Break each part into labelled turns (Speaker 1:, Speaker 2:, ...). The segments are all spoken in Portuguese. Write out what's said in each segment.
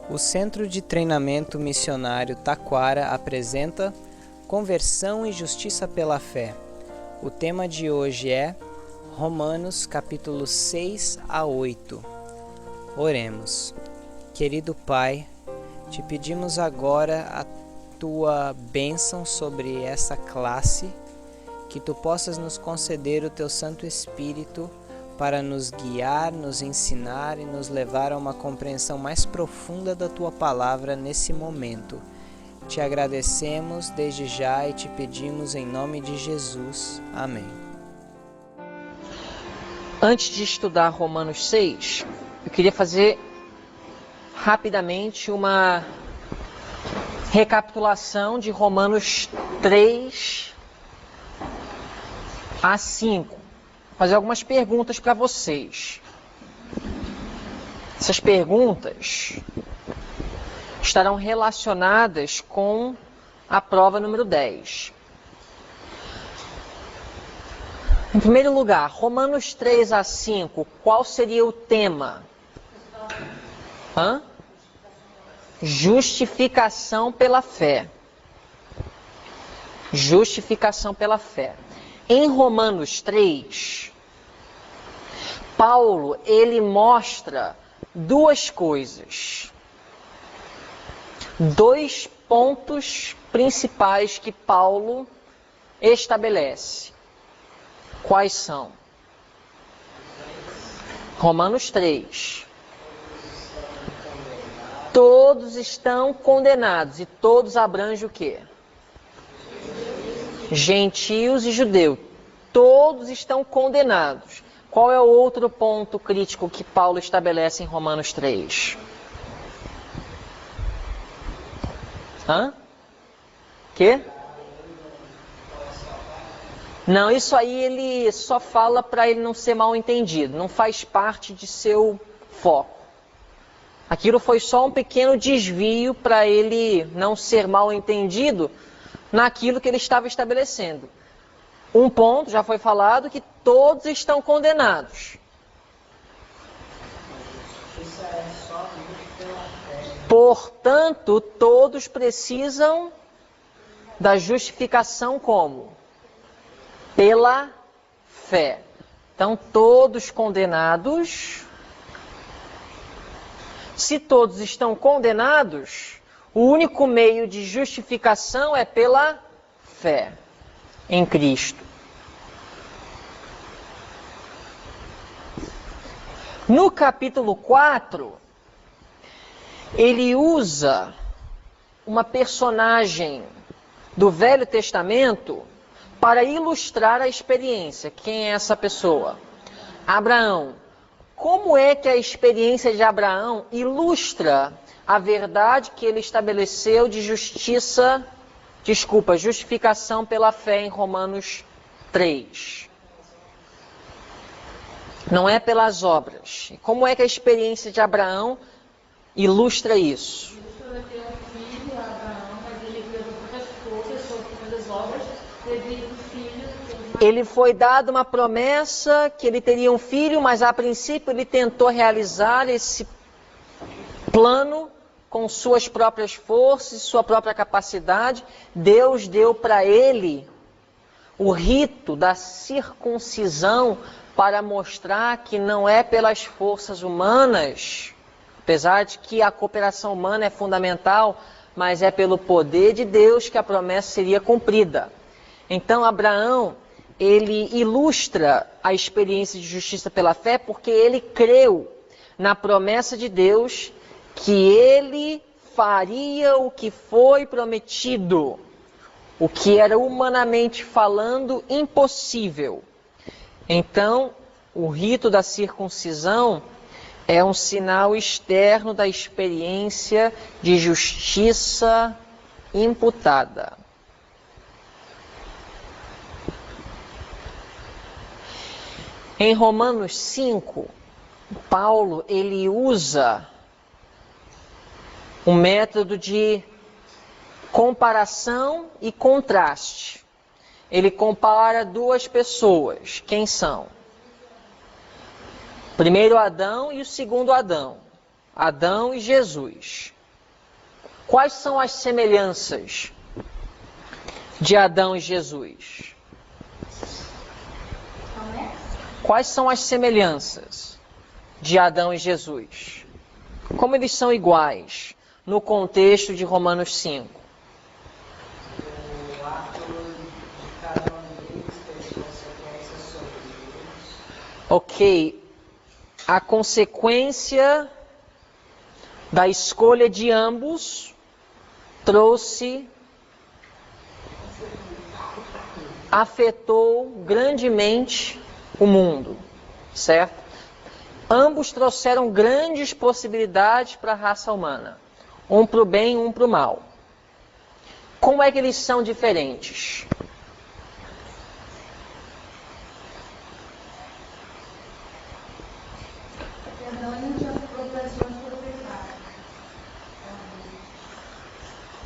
Speaker 1: O Centro de Treinamento Missionário Taquara apresenta Conversão e Justiça pela Fé. O tema de hoje é Romanos capítulos 6 a 8. Oremos. Querido Pai, te pedimos agora a tua bênção sobre essa classe, que tu possas nos conceder o teu Santo Espírito para nos guiar, nos ensinar e nos levar a uma compreensão mais profunda da tua palavra nesse momento. Te agradecemos desde já e te pedimos em nome de Jesus. Amém.
Speaker 2: Antes de estudar Romanos 6, eu queria fazer rapidamente uma recapitulação de Romanos 3 a 5. Fazer algumas perguntas para vocês. Essas perguntas estarão relacionadas com a prova número 10. Em primeiro lugar, Romanos 3 a 5, qual seria o tema? Justificação pela fé. Justificação pela fé. Em Romanos 3, Paulo, ele mostra duas coisas. Dois pontos principais que Paulo estabelece. Quais são? Romanos 3. Todos estão condenados. E todos abrangem o quê? Gentios e judeus, todos estão condenados. Qual é o outro ponto crítico que Paulo estabelece em Romanos 3? Quê? Não, isso aí ele só fala para ele não ser mal entendido, não faz parte de seu foco. Aquilo foi só um pequeno desvio para ele não ser mal entendido naquilo que ele estava estabelecendo. Um ponto, já foi falado, que todos estão condenados. Portanto, todos precisam da justificação como? Pela fé. Então, todos condenados. Se todos estão condenados, o único meio de justificação é pela fé em Cristo. No capítulo 4, ele usa uma personagem do Velho Testamento para ilustrar a experiência. Quem é essa pessoa? Abraão. Como é que a experiência de Abraão ilustra a verdade que ele estabeleceu de justificação pela fé em Romanos 3. Não é pelas obras. E como é que a experiência de Abraão ilustra isso? Ele foi dado uma promessa que ele teria um filho, mas a princípio ele tentou realizar esse plano com suas próprias forças, sua própria capacidade. Deus deu para ele o rito da circuncisão para mostrar que não é pelas forças humanas, apesar de que a cooperação humana é fundamental, mas é pelo poder de Deus que a promessa seria cumprida. Então Abraão, ele ilustra a experiência de justiça pela fé porque ele creu na promessa de Deus que ele faria o que foi prometido, o que era humanamente falando impossível. Então, o rito da circuncisão é um sinal externo da experiência de justiça imputada. Em Romanos 5, Paulo ele usa um método de comparação e contraste. Ele compara duas pessoas. Quem são? Primeiro Adão e o segundo Adão. Adão e Jesus. Quais são as semelhanças de Adão e Jesus? Quais são as semelhanças de Adão e Jesus? Como eles são iguais no contexto de Romanos 5?
Speaker 1: O ato de cada um deles ter consequências sobre Deus.
Speaker 2: Ok. A consequência da escolha de ambos afetou grandemente o mundo, certo? Ambos trouxeram grandes possibilidades para a raça humana, um para o bem e um para o mal. Como é que eles são diferentes?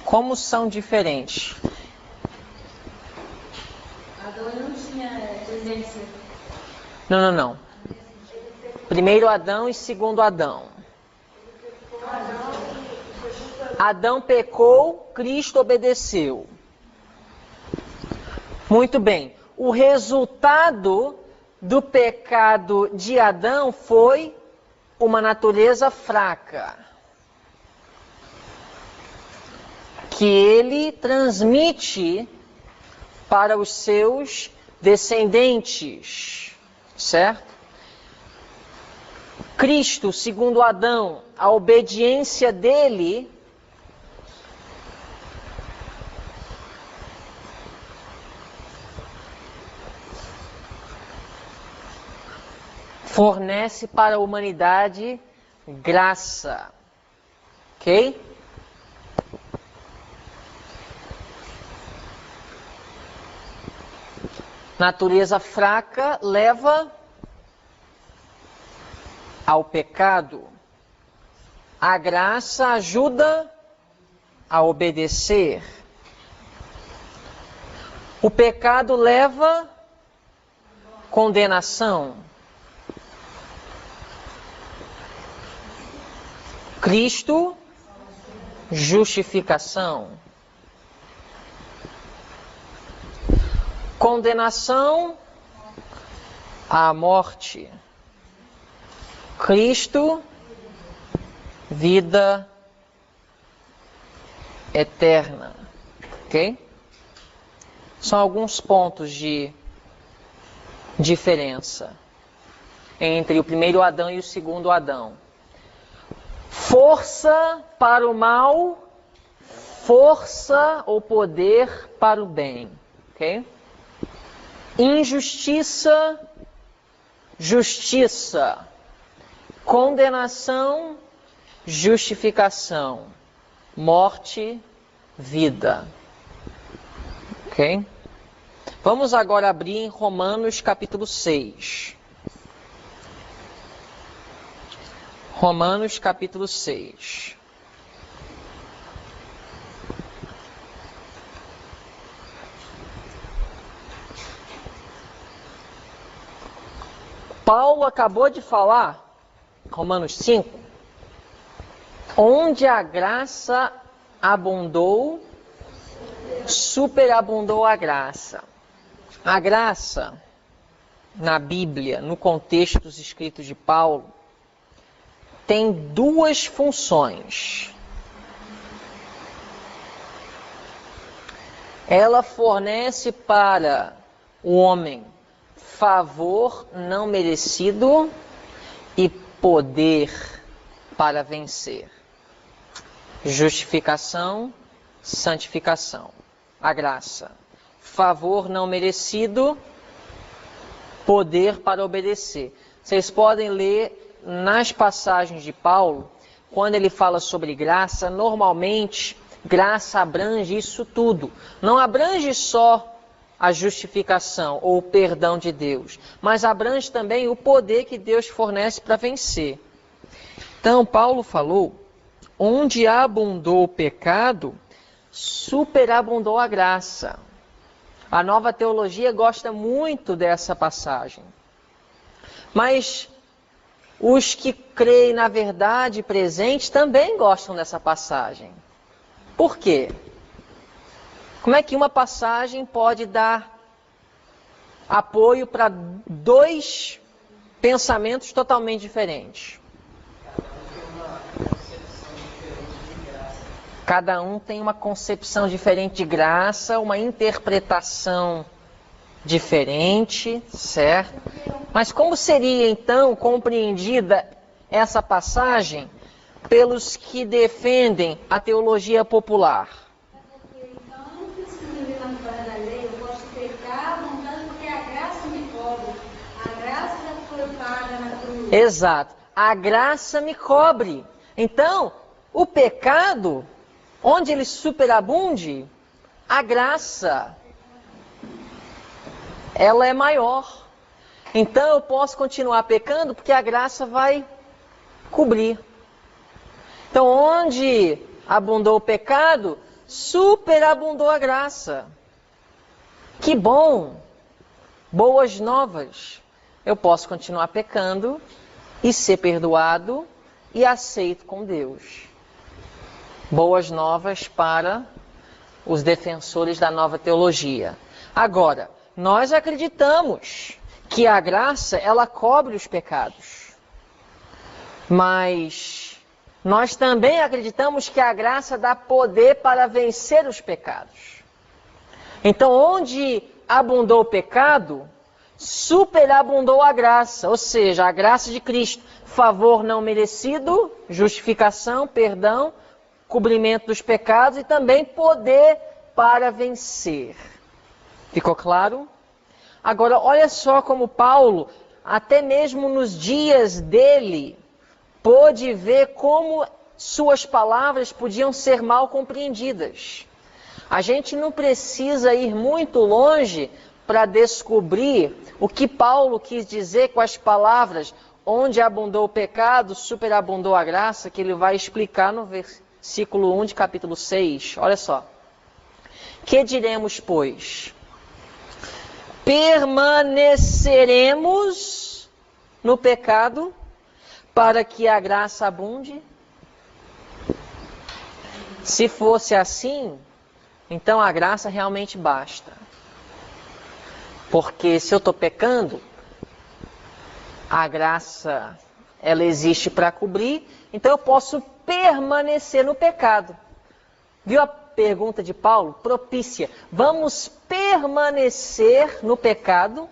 Speaker 2: Como são diferentes?
Speaker 3: Adão não tinha tendência.
Speaker 2: Não. Primeiro Adão e segundo Adão. Adão pecou, Cristo obedeceu. Muito bem. O resultado do pecado de Adão foi uma natureza fraca, que ele transmite para os seus descendentes, certo? Cristo, segundo Adão, a obediência dele fornece para a humanidade graça, ok? Natureza fraca leva ao pecado. A graça ajuda a obedecer. O pecado leva condenação. Cristo, justificação. Condenação à morte. Cristo, vida eterna. Ok? São alguns pontos de diferença entre o primeiro Adão e o segundo Adão. Força para o mal, força ou poder para o bem. Ok? Injustiça, justiça. Condenação, justificação. Morte, vida. Ok? Vamos agora abrir em Romanos capítulo 6. Romanos capítulo 6. Paulo acabou de falar, Romanos 5, onde a graça abundou, superabundou a graça. A graça, na Bíblia, no contexto dos escritos de Paulo, tem duas funções. Ela fornece para o homem favor não merecido e poder para vencer. Justificação, santificação. A graça. Favor não merecido, poder para obedecer. Vocês podem ler nas passagens de Paulo, quando ele fala sobre graça, normalmente graça abrange isso tudo. Não abrange só a justificação ou o perdão de Deus, mas abrange também o poder que Deus fornece para vencer. Então, Paulo falou, onde abundou o pecado, superabundou a graça. A Nova Teologia gosta muito dessa passagem. Mas os que creem na verdade presente também gostam dessa passagem. Por quê? Como é que uma passagem pode dar apoio para dois pensamentos totalmente diferentes? Cada um tem uma concepção diferente de graça, uma interpretação diferente, certo? Mas como seria então compreendida essa passagem pelos que defendem a teologia popular?
Speaker 3: Então, eu não preciso viver na fora da lei, eu posso pecar à vontade porque a graça me cobre. A graça já foi paga na cruz.
Speaker 2: Exato. A graça me cobre. Então, o pecado, onde ele superabunde, a graça, ela é maior. Então eu posso continuar pecando porque a graça vai cobrir. Então onde abundou o pecado, superabundou a graça. Que bom! Boas novas. Eu posso continuar pecando e ser perdoado e aceito com Deus. Boas novas para os defensores da nova teologia. Agora, nós acreditamos que a graça, ela cobre os pecados. Mas nós também acreditamos que a graça dá poder para vencer os pecados. Então, onde abundou o pecado, superabundou a graça. Ou seja, a graça de Cristo, favor não merecido, justificação, perdão, cobrimento dos pecados e também poder para vencer. Ficou claro? Agora, olha só como Paulo, até mesmo nos dias dele, pôde ver como suas palavras podiam ser mal compreendidas. A gente não precisa ir muito longe para descobrir o que Paulo quis dizer com as palavras onde abundou o pecado, superabundou a graça, que ele vai explicar no versículo 1 de capítulo 6. Olha só. Que diremos, pois? Permaneceremos no pecado para que a graça abunde? Se fosse assim, então a graça realmente basta. Porque se eu estou pecando, a graça, ela existe para cobrir, então eu posso permanecer no pecado. Viu a pergunta de Paulo? Propícia. Vamos permanecer no pecado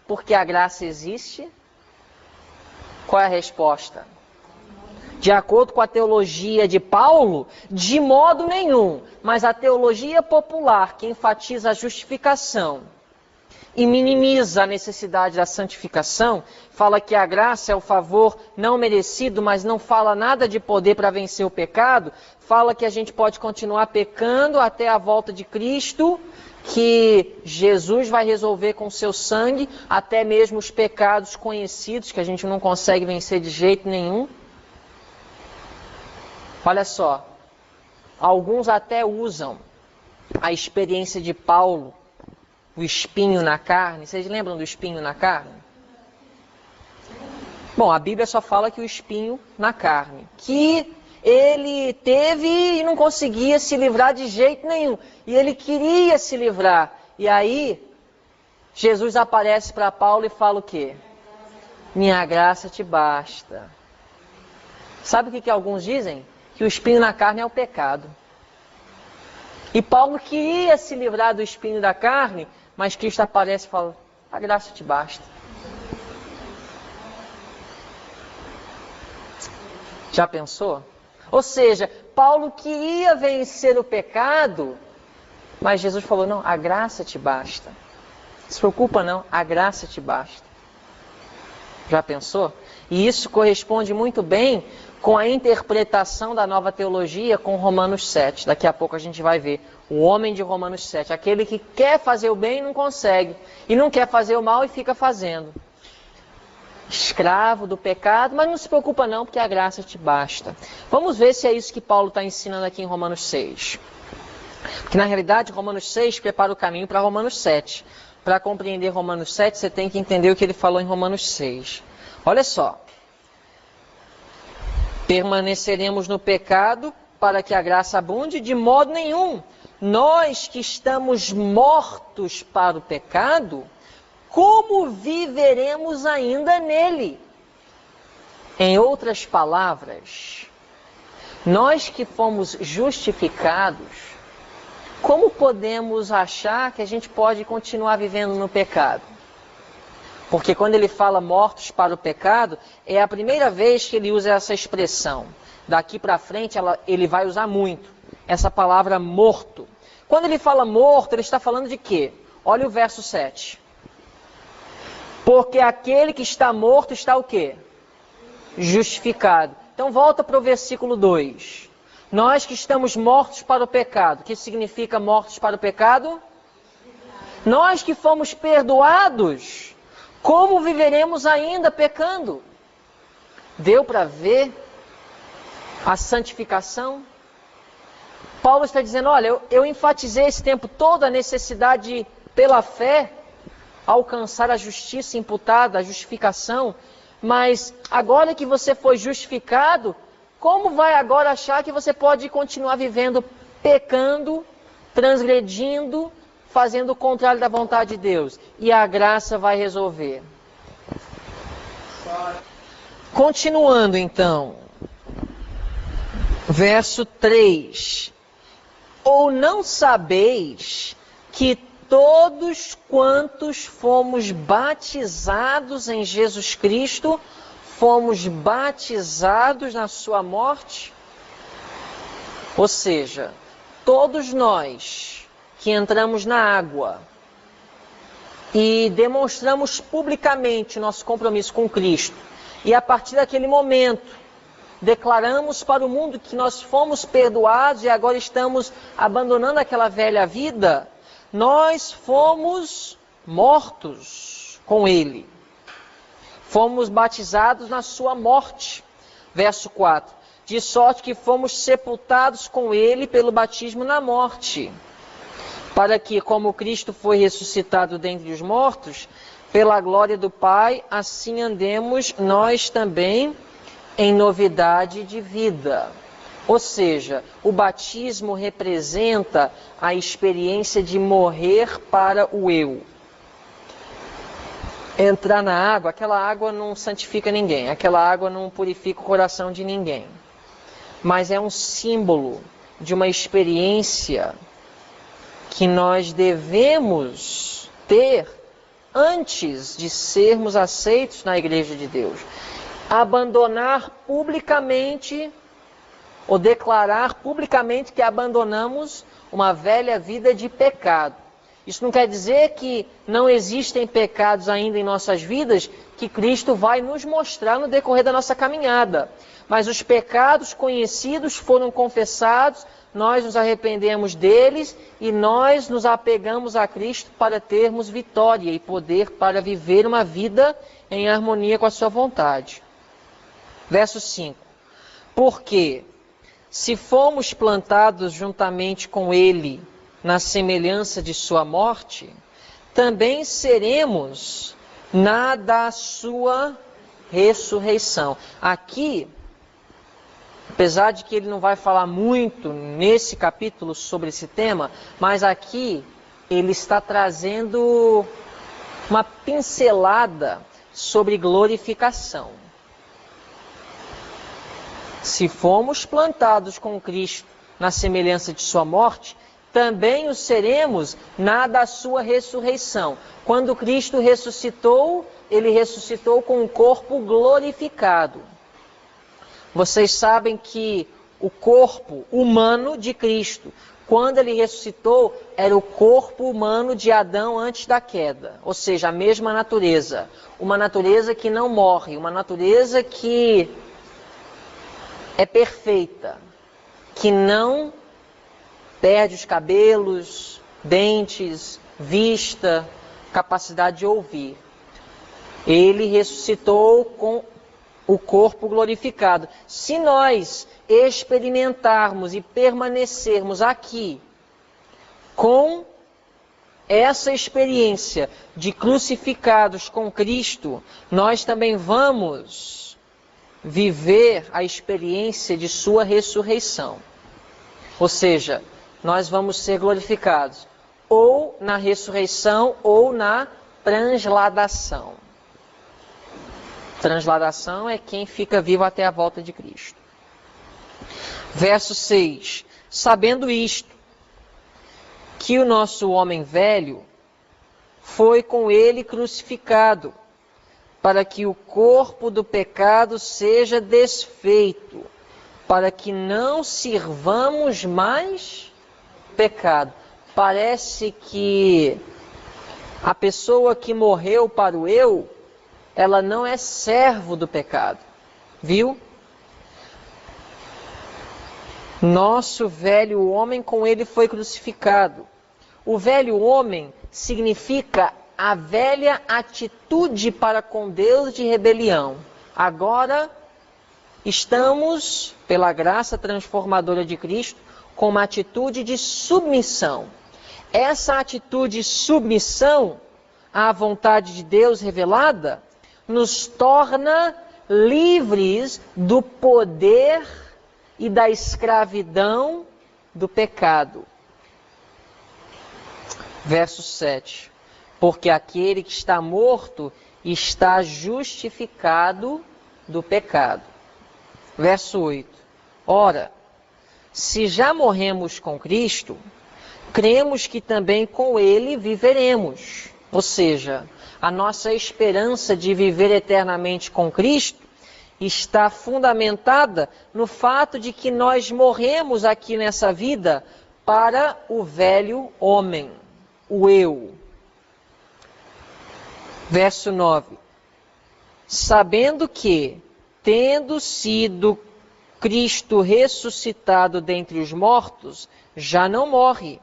Speaker 2: porque a graça existe? Qual é a resposta? De acordo com a teologia de Paulo, de modo nenhum. Mas a teologia popular, que enfatiza a justificação e minimiza a necessidade da santificação, fala que a graça é o favor não merecido, mas não fala nada de poder para vencer o pecado, fala que a gente pode continuar pecando até a volta de Cristo, que Jesus vai resolver com seu sangue, até mesmo os pecados conhecidos, que a gente não consegue vencer de jeito nenhum. Olha só, alguns até usam a experiência de Paulo, o espinho na carne. Vocês lembram do espinho na carne? Bom, a Bíblia só fala que o espinho na carne, que ele teve e não conseguia se livrar de jeito nenhum. E ele queria se livrar. E aí, Jesus aparece para Paulo e fala o quê? Minha graça te basta. Sabe o que alguns dizem? Que o espinho na carne é o pecado. E Paulo queria se livrar do espinho da carne, mas Cristo aparece e fala, a graça te basta. Já pensou? Ou seja, Paulo queria vencer o pecado, mas Jesus falou, não, a graça te basta. Não se preocupa não, a graça te basta. Já pensou? E isso corresponde muito bem com a interpretação da nova teologia com Romanos 7. Daqui a pouco a gente vai ver. O homem de Romanos 7, aquele que quer fazer o bem e não consegue. E não quer fazer o mal e fica fazendo. Escravo do pecado, mas não se preocupa não, porque a graça te basta. Vamos ver se é isso que Paulo está ensinando aqui em Romanos 6. Porque na realidade Romanos 6 prepara o caminho para Romanos 7. Para compreender Romanos 7, você tem que entender o que ele falou em Romanos 6. Olha só. Permaneceremos no pecado para que a graça abunde? De modo nenhum. Nós que estamos mortos para o pecado, como viveremos ainda nele? Em outras palavras, nós que fomos justificados, como podemos achar que a gente pode continuar vivendo no pecado? Porque quando ele fala mortos para o pecado, é a primeira vez que ele usa essa expressão. Daqui para frente ele vai usar muito essa palavra morto. Quando ele fala morto, ele está falando de quê? Olha o verso 7. Porque aquele que está morto está o quê? Justificado. Então volta para o versículo 2. Nós que estamos mortos para o pecado. O que significa mortos para o pecado? Nós que fomos perdoados, como viveremos ainda pecando? Deu para ver a santificação? Paulo está dizendo, olha, eu enfatizei esse tempo todo a necessidade de, pela fé, alcançar a justiça imputada, a justificação, mas agora que você foi justificado, como vai agora achar que você pode continuar vivendo pecando, transgredindo, fazendo o contrário da vontade de Deus? E a graça vai resolver. Continuando então, verso 3. Ou não sabeis que todos quantos fomos batizados em Jesus Cristo, fomos batizados na sua morte? Ou seja, todos nós que entramos na água e demonstramos publicamente nosso compromisso com Cristo, e a partir daquele momento declaramos para o mundo que nós fomos perdoados e agora estamos abandonando aquela velha vida, nós fomos mortos com Ele. Fomos batizados na sua morte. Verso 4. De sorte que fomos sepultados com Ele pelo batismo na morte. Para que, como Cristo foi ressuscitado dentre os mortos, pela glória do Pai, assim andemos nós também em novidade de vida. Ou seja, o batismo representa a experiência de morrer para o eu. Entrar na água, aquela água não santifica ninguém, aquela água não purifica o coração de ninguém. Mas é um símbolo de uma experiência que nós devemos ter antes de sermos aceitos na Igreja de Deus. Abandonar publicamente, ou declarar publicamente que abandonamos uma velha vida de pecado. Isso não quer dizer que não existem pecados ainda em nossas vidas que Cristo vai nos mostrar no decorrer da nossa caminhada. Mas os pecados conhecidos foram confessados, nós nos arrependemos deles e nós nos apegamos a Cristo para termos vitória e poder para viver uma vida em harmonia com a sua vontade. Verso 5. Porque, se fomos plantados juntamente com Ele na semelhança de sua morte, também seremos na da sua ressurreição. Aqui, apesar de que ele não vai falar muito nesse capítulo sobre esse tema, mas aqui ele está trazendo uma pincelada sobre glorificação. Se fomos plantados com Cristo na semelhança de sua morte, também o seremos na da sua ressurreição. Quando Cristo ressuscitou, ele ressuscitou com um corpo glorificado. Vocês sabem que o corpo humano de Cristo, quando ele ressuscitou, era o corpo humano de Adão antes da queda. Ou seja, a mesma natureza. Uma natureza que não morre, uma natureza que é perfeita, que não perde os cabelos, dentes, vista, capacidade de ouvir. Ele ressuscitou com o corpo glorificado. Se nós experimentarmos e permanecermos aqui com essa experiência de crucificados com Cristo, nós também vamos viver a experiência de sua ressurreição. Ou seja, nós vamos ser glorificados ou na ressurreição ou na transladação. Transladação é quem fica vivo até a volta de Cristo. Verso 6. Sabendo isto, que o nosso homem velho foi com ele crucificado, para que o corpo do pecado seja desfeito, para que não sirvamos mais pecado. Parece que a pessoa que morreu para o eu, ela não é servo do pecado. Viu? Nosso velho homem com ele foi crucificado. O velho homem significa a velha atitude para com Deus de rebelião. Agora estamos, pela graça transformadora de Cristo, com uma atitude de submissão. Essa atitude de submissão à vontade de Deus revelada nos torna livres do poder e da escravidão do pecado. Verso 7. Porque aquele que está morto está justificado do pecado. Verso 8. Ora, se já morremos com Cristo, cremos que também com Ele viveremos. Ou seja, a nossa esperança de viver eternamente com Cristo está fundamentada no fato de que nós morremos aqui nessa vida para o velho homem, o eu. Verso 9. Sabendo que, tendo sido Cristo ressuscitado dentre os mortos, já não morre.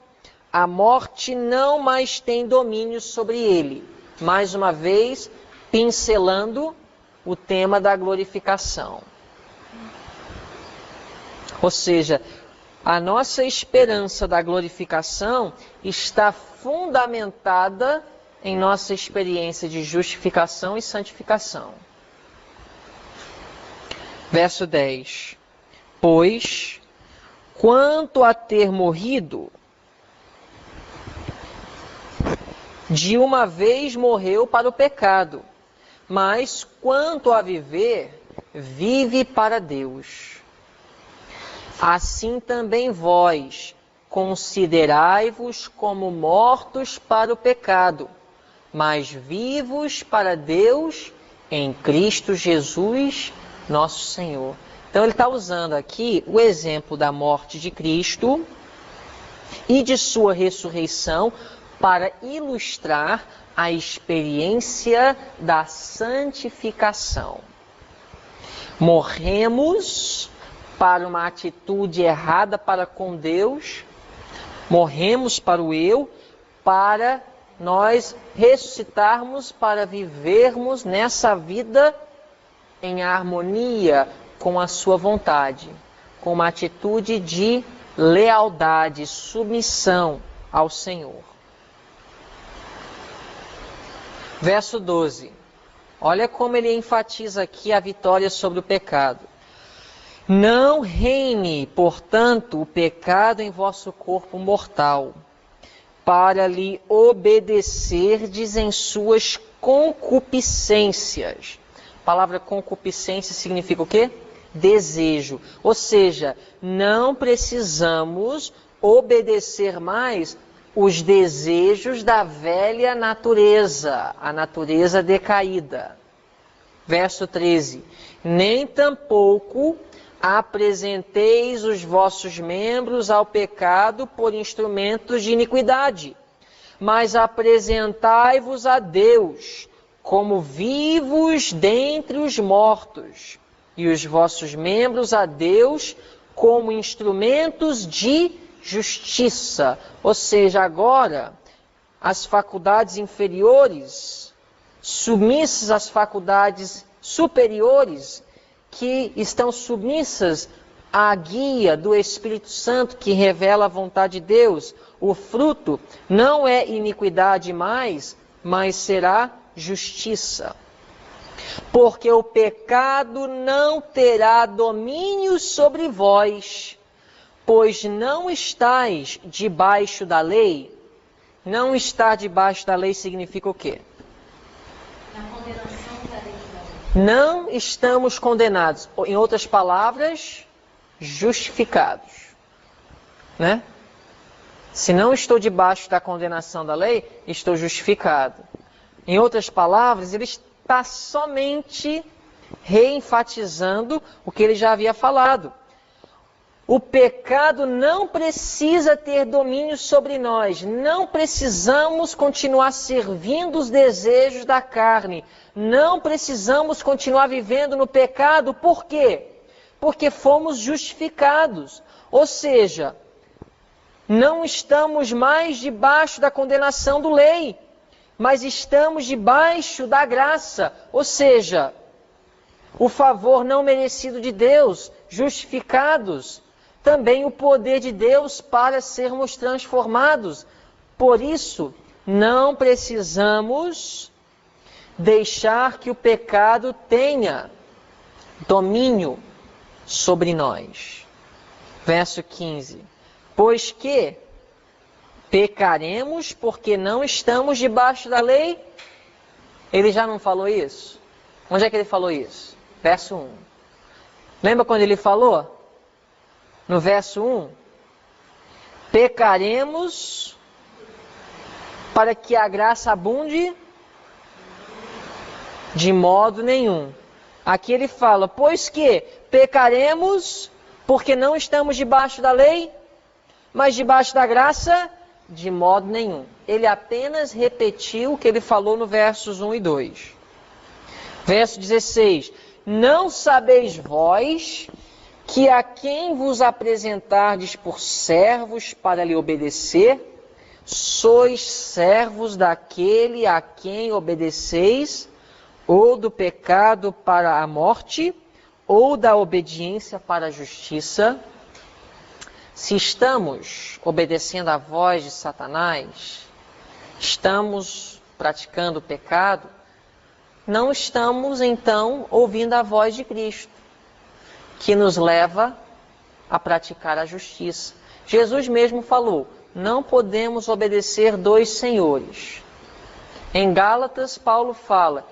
Speaker 2: A morte não mais tem domínio sobre ele. Mais uma vez, pincelando o tema da glorificação. Ou seja, a nossa esperança da glorificação está fundamentada em nossa experiência de justificação e santificação. Verso 10. Pois, quanto a ter morrido, de uma vez morreu para o pecado, mas quanto a viver, vive para Deus. Assim também vós, considerai-vos como mortos para o pecado, mas vivos para Deus em Cristo Jesus, nosso Senhor. Então ele está usando aqui o exemplo da morte de Cristo e de sua ressurreição para ilustrar a experiência da santificação. Morremos para uma atitude errada para com Deus, morremos para o eu, para nós ressuscitarmos, para vivermos nessa vida em harmonia com a sua vontade, com uma atitude de lealdade, submissão ao Senhor. Verso 12. Olha como ele enfatiza aqui a vitória sobre o pecado. Não reine, portanto, o pecado em vosso corpo mortal, para lhe obedecerdes em suas concupiscências. A palavra concupiscência significa o quê? Desejo. Ou seja, não precisamos obedecer mais os desejos da velha natureza, a natureza decaída. Verso 13. Nem tampouco apresenteis os vossos membros ao pecado por instrumentos de iniquidade, mas apresentai-vos a Deus como vivos dentre os mortos, e os vossos membros a Deus como instrumentos de justiça. Ou seja, agora as faculdades inferiores, submissas às faculdades superiores, que estão submissas à guia do Espírito Santo que revela a vontade de Deus. O fruto não é iniquidade mais, mas será justiça. Porque o pecado não terá domínio sobre vós, Pois não estáis debaixo da lei. Não estar debaixo da lei significa o quê?
Speaker 3: Na condenação da lei.
Speaker 2: Não estamos condenados. Em outras palavras, justificados. Né? Se não estou debaixo da condenação da lei, estou justificado. Em outras palavras, ele está somente reenfatizando o que ele já havia falado. O pecado não precisa ter domínio sobre nós. Não precisamos continuar servindo os desejos da carne. Não precisamos continuar vivendo no pecado. Por quê? Porque fomos justificados. Ou seja, não estamos mais debaixo da condenação do lei, mas estamos debaixo da graça. Ou seja, o favor não merecido de Deus, justificados. Também o poder de Deus para sermos transformados. Por isso, não precisamos deixar que o pecado tenha domínio sobre nós. Verso 15. Pois que pecaremos porque não estamos debaixo da lei? Ele já não falou isso? Onde é que ele falou isso? Verso 1. Lembra quando ele falou? No verso 1, pecaremos para que a graça abunde? De modo nenhum. Aqui ele fala, pois que pecaremos porque não estamos debaixo da lei, mas debaixo da graça? De modo nenhum. Ele apenas repetiu o que ele falou no versos 1 e 2. Verso 16, não sabeis vós que a quem vos apresentardes por servos para lhe obedecer, sois servos daquele a quem obedeceis, ou do pecado para a morte, ou da obediência para a justiça. Se estamos obedecendo à voz de Satanás, estamos praticando o pecado, não estamos então ouvindo a voz de Cristo, que nos leva a praticar a justiça. Jesus mesmo falou, não podemos obedecer dois senhores. Em Gálatas, Paulo fala,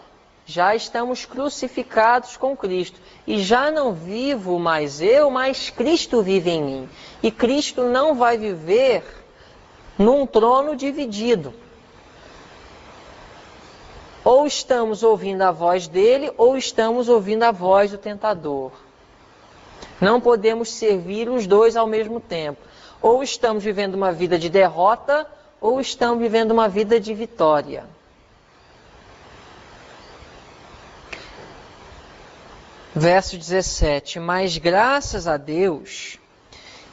Speaker 2: já estamos crucificados com Cristo, e já não vivo mais eu, mas Cristo vive em mim. E Cristo não vai viver num trono dividido. Ou estamos ouvindo a voz dele, ou estamos ouvindo a voz do tentador. Não podemos servir os dois ao mesmo tempo. Ou estamos vivendo uma vida de derrota, ou estamos vivendo uma vida de vitória. Verso 17. Mas graças a Deus,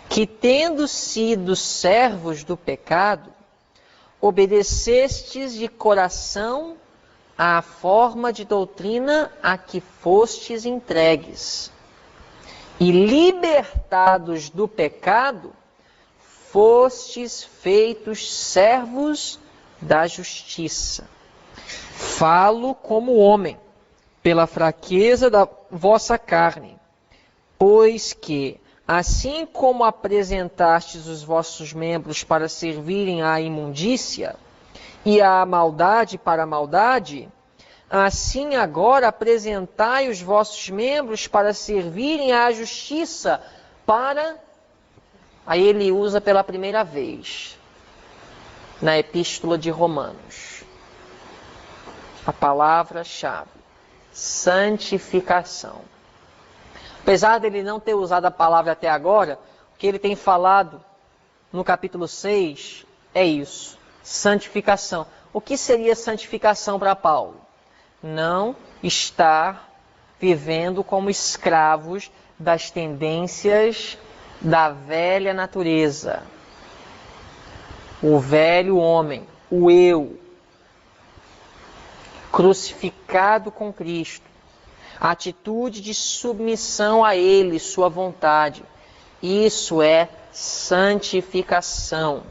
Speaker 2: que tendo sido servos do pecado, obedecestes de coração à forma de doutrina a que fostes entregues. E libertados do pecado, fostes feitos servos da justiça. Falo como homem, pela fraqueza da vossa carne, pois que, assim como apresentastes os vossos membros para servirem à imundícia, e à maldade para a maldade, assim agora apresentai os vossos membros para servirem à justiça, para... Aí ele usa pela primeira vez, na Epístola de Romanos, a palavra-chave, santificação. Apesar dele não ter usado a palavra até agora, o que ele tem falado no capítulo 6 é isso, santificação. O que seria santificação para Paulo? Não estar vivendo como escravos das tendências da velha natureza. O velho homem, o eu, crucificado com Cristo. A atitude de submissão a Ele, sua vontade. Isso é santificação.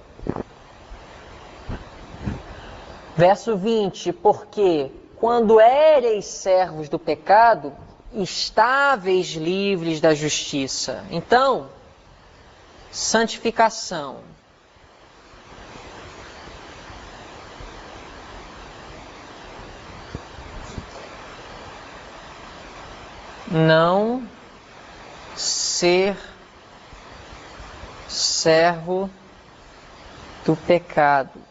Speaker 2: Verso 20, porque quando éreis servos do pecado, estáveis livres da justiça. Então, santificação. Não ser servo do pecado,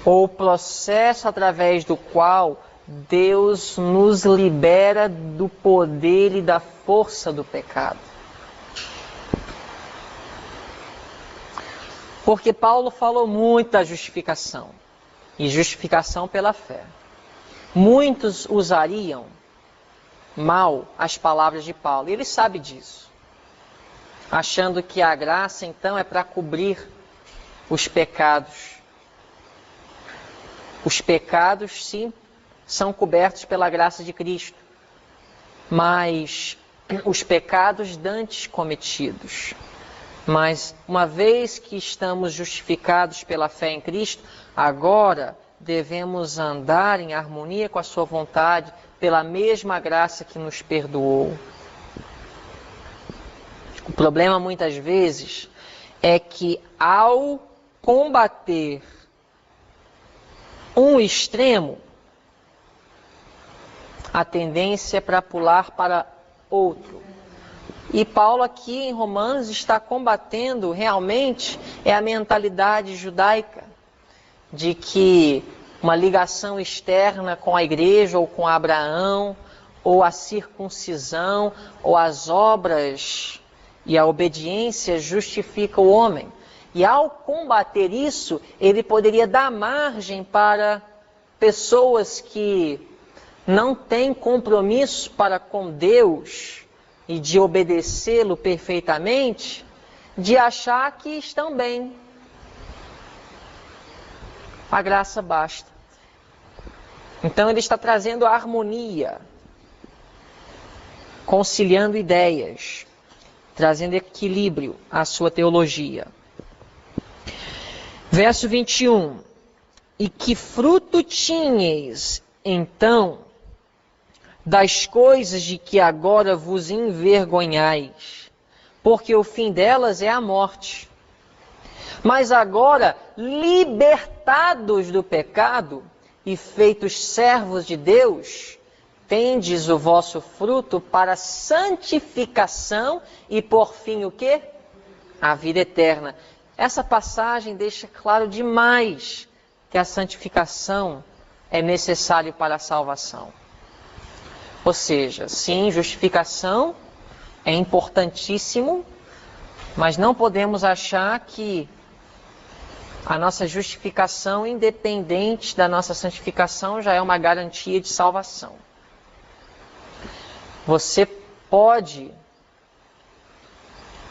Speaker 2: ou o processo através do qual Deus nos libera do poder e da força do pecado. Porque Paulo falou muito da justificação, e justificação pela fé. Muitos usariam mal as palavras de Paulo, e ele sabe disso, achando que a graça então é para cobrir os pecados. Os pecados, sim, são cobertos pela graça de Cristo, mas os pecados dantes cometidos. Mas uma vez que estamos justificados pela fé em Cristo, agora devemos andar em harmonia com a sua vontade, pela mesma graça que nos perdoou. O problema muitas vezes é que ao combater um extremo, a tendência é para pular para outro. E Paulo aqui em Romanos está combatendo realmente a mentalidade judaica de que uma ligação externa com a igreja ou com Abraão, ou a circuncisão, ou as obras e a obediência justifica o homem. E ao combater isso, ele poderia dar margem para pessoas que não têm compromisso para com Deus e de obedecê-lo perfeitamente, de achar que estão bem. A graça basta. Então ele está trazendo a harmonia, conciliando ideias, trazendo equilíbrio à sua teologia. Verso 21. E que fruto tinhais, então, das coisas de que agora vos envergonhais? Porque o fim delas é a morte. Mas agora, libertados do pecado e feitos servos de Deus, tendes o vosso fruto para a santificação e por fim o quê? A vida eterna. Essa passagem deixa claro demais que a santificação é necessário para a salvação. Ou seja, sim, justificação é importantíssimo, mas não podemos achar que a nossa justificação, independente da nossa santificação, já é uma garantia de salvação. Você pode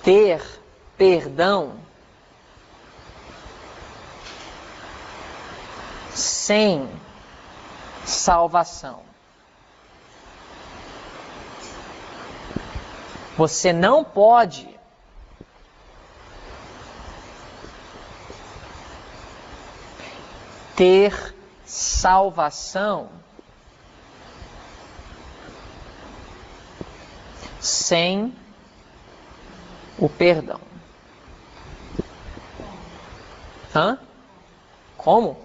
Speaker 2: ter perdão sem salvação. Você não pode ter salvação sem o perdão. Hã? Como?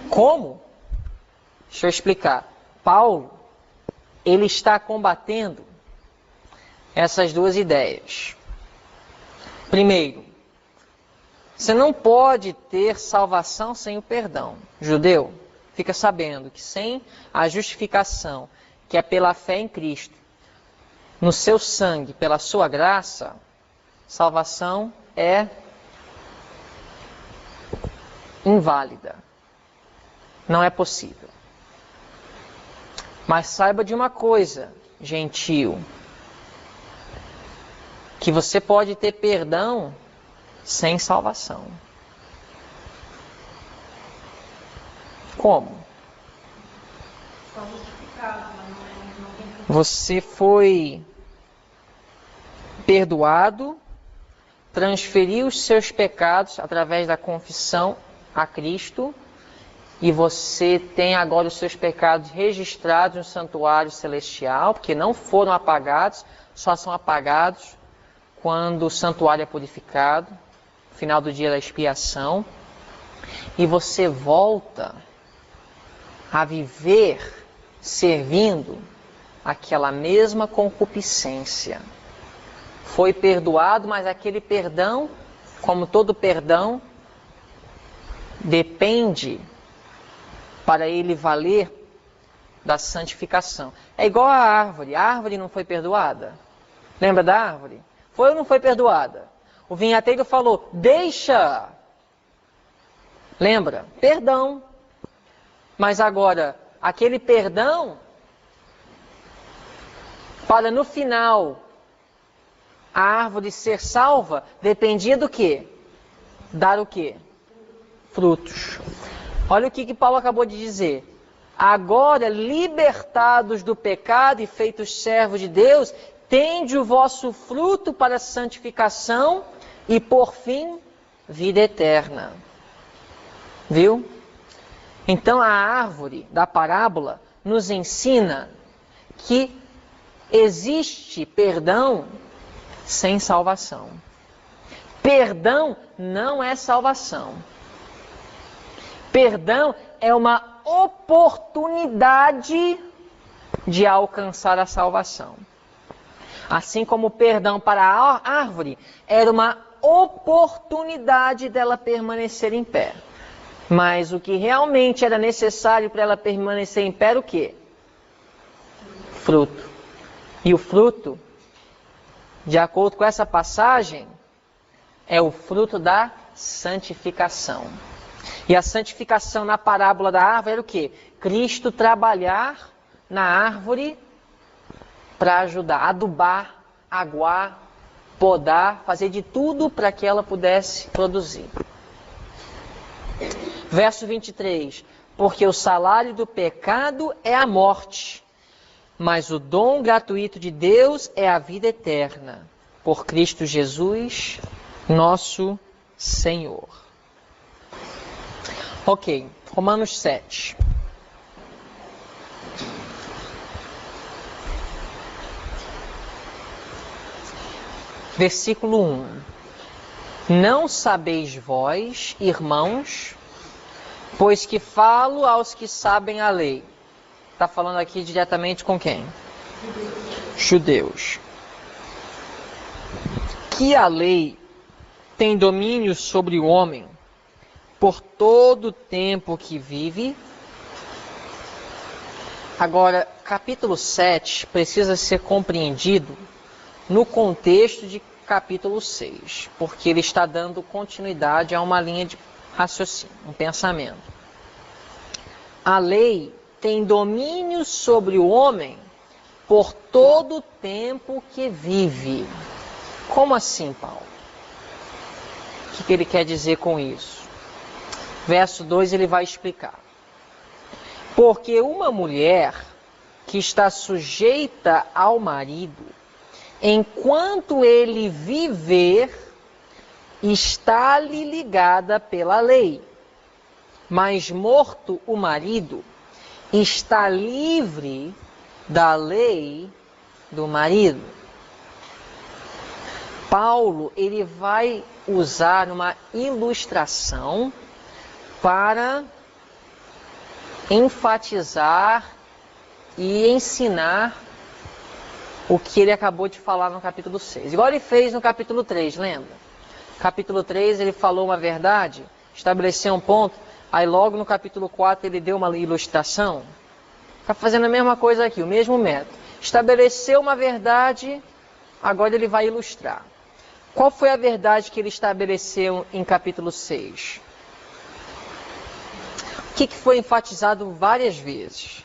Speaker 2: Como? Deixa eu explicar. Paulo, ele está combatendo essas duas ideias. Primeiro, você não pode ter salvação sem o perdão. Judeu, fica sabendo que sem a justificação, que é pela fé em Cristo, no seu sangue, pela sua graça, salvação é inválida. Não é possível. Mas saiba de uma coisa, gentio, que você pode ter perdão sem salvação. Como? Você foi perdoado, transferiu os seus pecados através da confissão a Cristo e você tem agora os seus pecados registrados no santuário celestial, porque não foram apagados, só são apagados quando o santuário é purificado, no final do dia da expiação, e você volta a viver servindo aquela mesma concupiscência. Foi perdoado, mas aquele perdão, como todo perdão, depende, para ele valer, da santificação. É igual a árvore. A árvore não foi perdoada? Lembra da árvore? Foi ou não foi perdoada? O vinhateiro falou, deixa. Lembra? Perdão. Mas agora, aquele perdão, para no final a árvore ser salva, dependia do quê? Dar o quê? Frutos. Olha o que Paulo acabou de dizer. Agora, libertados do pecado e feitos servos de Deus, tende o vosso fruto para a santificação e, por fim, vida eterna. Viu? Então, a árvore da parábola nos ensina que existe perdão sem salvação. Perdão não é salvação. Perdão é uma oportunidade de alcançar a salvação. Assim como o perdão para a árvore era uma oportunidade dela permanecer em pé. Mas o que realmente era necessário para ela permanecer em pé era o quê? Fruto. E o fruto, de acordo com essa passagem, é o fruto da santificação. E a santificação na parábola da árvore era o quê? Cristo trabalhar na árvore para ajudar, adubar, aguar, podar, fazer de tudo para que ela pudesse produzir. Verso 23. Porque o salário do pecado é a morte, mas o dom gratuito de Deus é a vida eterna, por Cristo Jesus, nosso Senhor. Ok, Romanos 7. Versículo 1. Não sabeis vós, irmãos, pois que falo aos que sabem a lei. Está falando aqui diretamente com quem? Judeus. Que a lei tem domínio sobre o homem por todo o tempo que vive. Agora, capítulo 7 precisa ser compreendido no contexto de capítulo 6, porque ele está dando continuidade a uma linha de raciocínio, um pensamento. A lei tem domínio sobre o homem por todo o tempo que vive. Como assim, Paulo? O que ele quer dizer com isso? Verso 2 ele vai explicar. Porque uma mulher que está sujeita ao marido, enquanto ele viver, está-lhe ligada pela lei. Mas morto o marido, está livre da lei do marido. Paulo, ele vai usar uma ilustração para enfatizar e ensinar o que ele acabou de falar no capítulo 6. Igual ele fez no capítulo 3, lembra? Capítulo 3 ele falou uma verdade, estabeleceu um ponto, aí logo no capítulo 4 ele deu uma ilustração. Está fazendo a mesma coisa aqui, o mesmo método. Estabeleceu uma verdade, agora ele vai ilustrar. Qual foi a verdade que ele estabeleceu em capítulo 6? O que foi enfatizado várias vezes?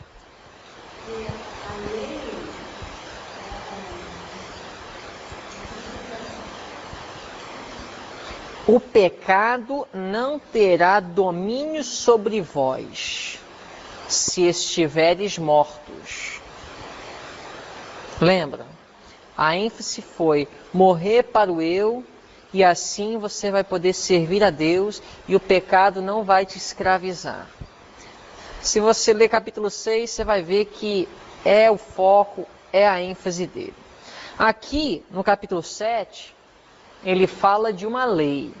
Speaker 2: O pecado não terá domínio sobre vós, se estiveres mortos. Lembra? A ênfase foi morrer para o eu, e assim você vai poder servir a Deus, e o pecado não vai te escravizar. Se você ler capítulo 6, você vai ver que é o foco, é a ênfase dele. Aqui, no capítulo 7, ele fala de uma lei.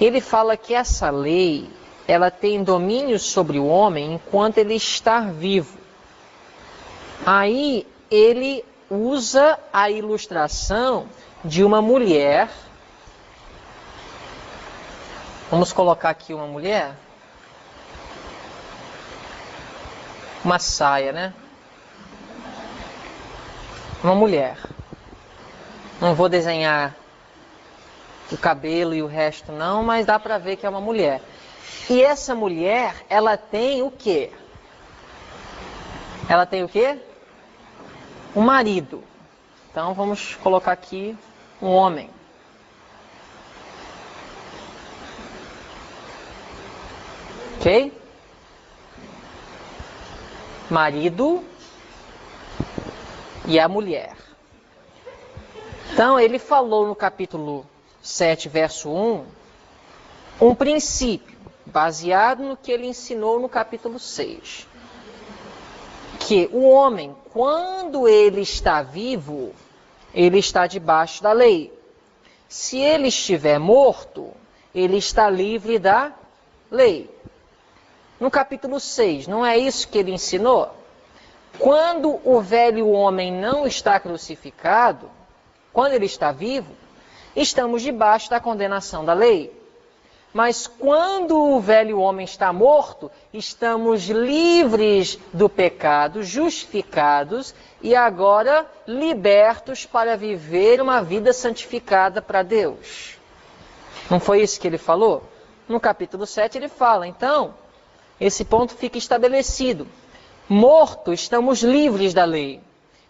Speaker 2: Ele fala que essa lei, ela tem domínio sobre o homem enquanto ele está vivo. Aí, ele usa a ilustração de uma mulher. Vamos colocar aqui uma mulher. Uma saia, né? Uma mulher. Não vou desenhar o cabelo e o resto não, mas dá para ver que é uma mulher. E essa mulher, ela tem o quê? Ela tem o quê? Um marido. Então vamos colocar aqui um homem. Ok? Marido e a mulher. Então ele falou no capítulo 7, verso 1, um princípio, baseado no que ele ensinou no capítulo 6. Que o homem, quando ele está vivo, ele está debaixo da lei. Se ele estiver morto, ele está livre da lei. No capítulo 6, não é isso que ele ensinou? Quando o velho homem não está crucificado, quando ele está vivo, estamos debaixo da condenação da lei. Mas quando o velho homem está morto, estamos livres do pecado, justificados e agora libertos para viver uma vida santificada para Deus. Não foi isso que ele falou? No capítulo 7 ele fala, então, esse ponto fica estabelecido. Mortos, estamos livres da lei.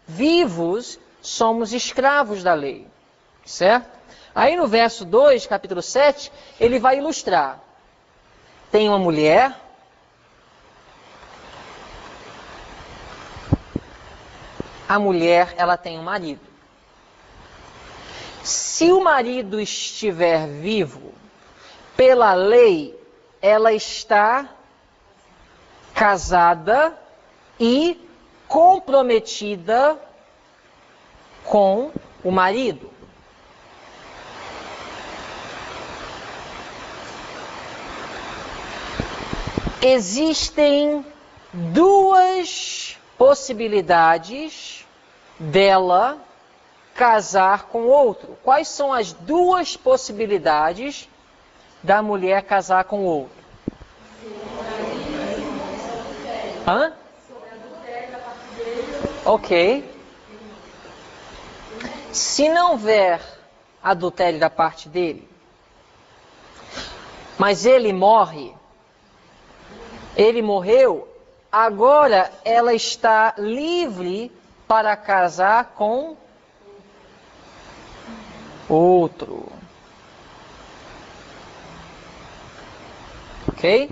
Speaker 2: Vivos, somos escravos da lei. Certo? Aí no verso 2, capítulo 7, ele vai ilustrar. Tem uma mulher. A mulher, ela tem um marido. Se o marido estiver vivo, pela lei, ela está casada e comprometida com o marido. Existem duas possibilidades dela casar com outro. Quais são as duas possibilidades da mulher casar com outro? Hã? Ok. Se não houver adultério da parte dele, mas ele morreu, agora ela está livre para casar com outro. Ok?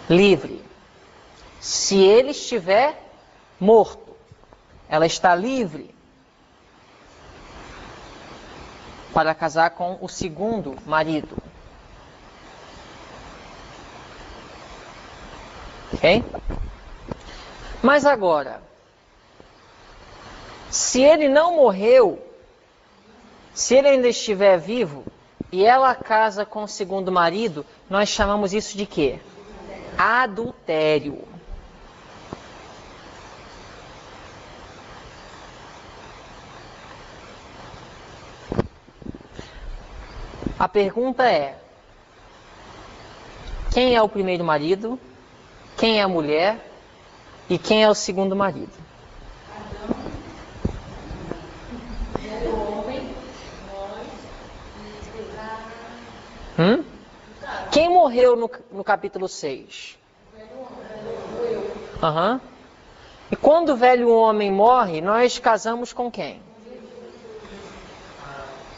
Speaker 2: Livre. Se ele estiver morto, ela está livre para casar com o segundo marido. Ok? Mas agora, se ele não morreu, se ele ainda estiver vivo, e ela casa com o segundo marido, nós chamamos isso de quê? Adultério. A pergunta é: quem é o primeiro marido? Quem é a mulher? E quem é o segundo marido? Quem morreu no capítulo 6? E quando o velho homem morre, nós casamos com quem?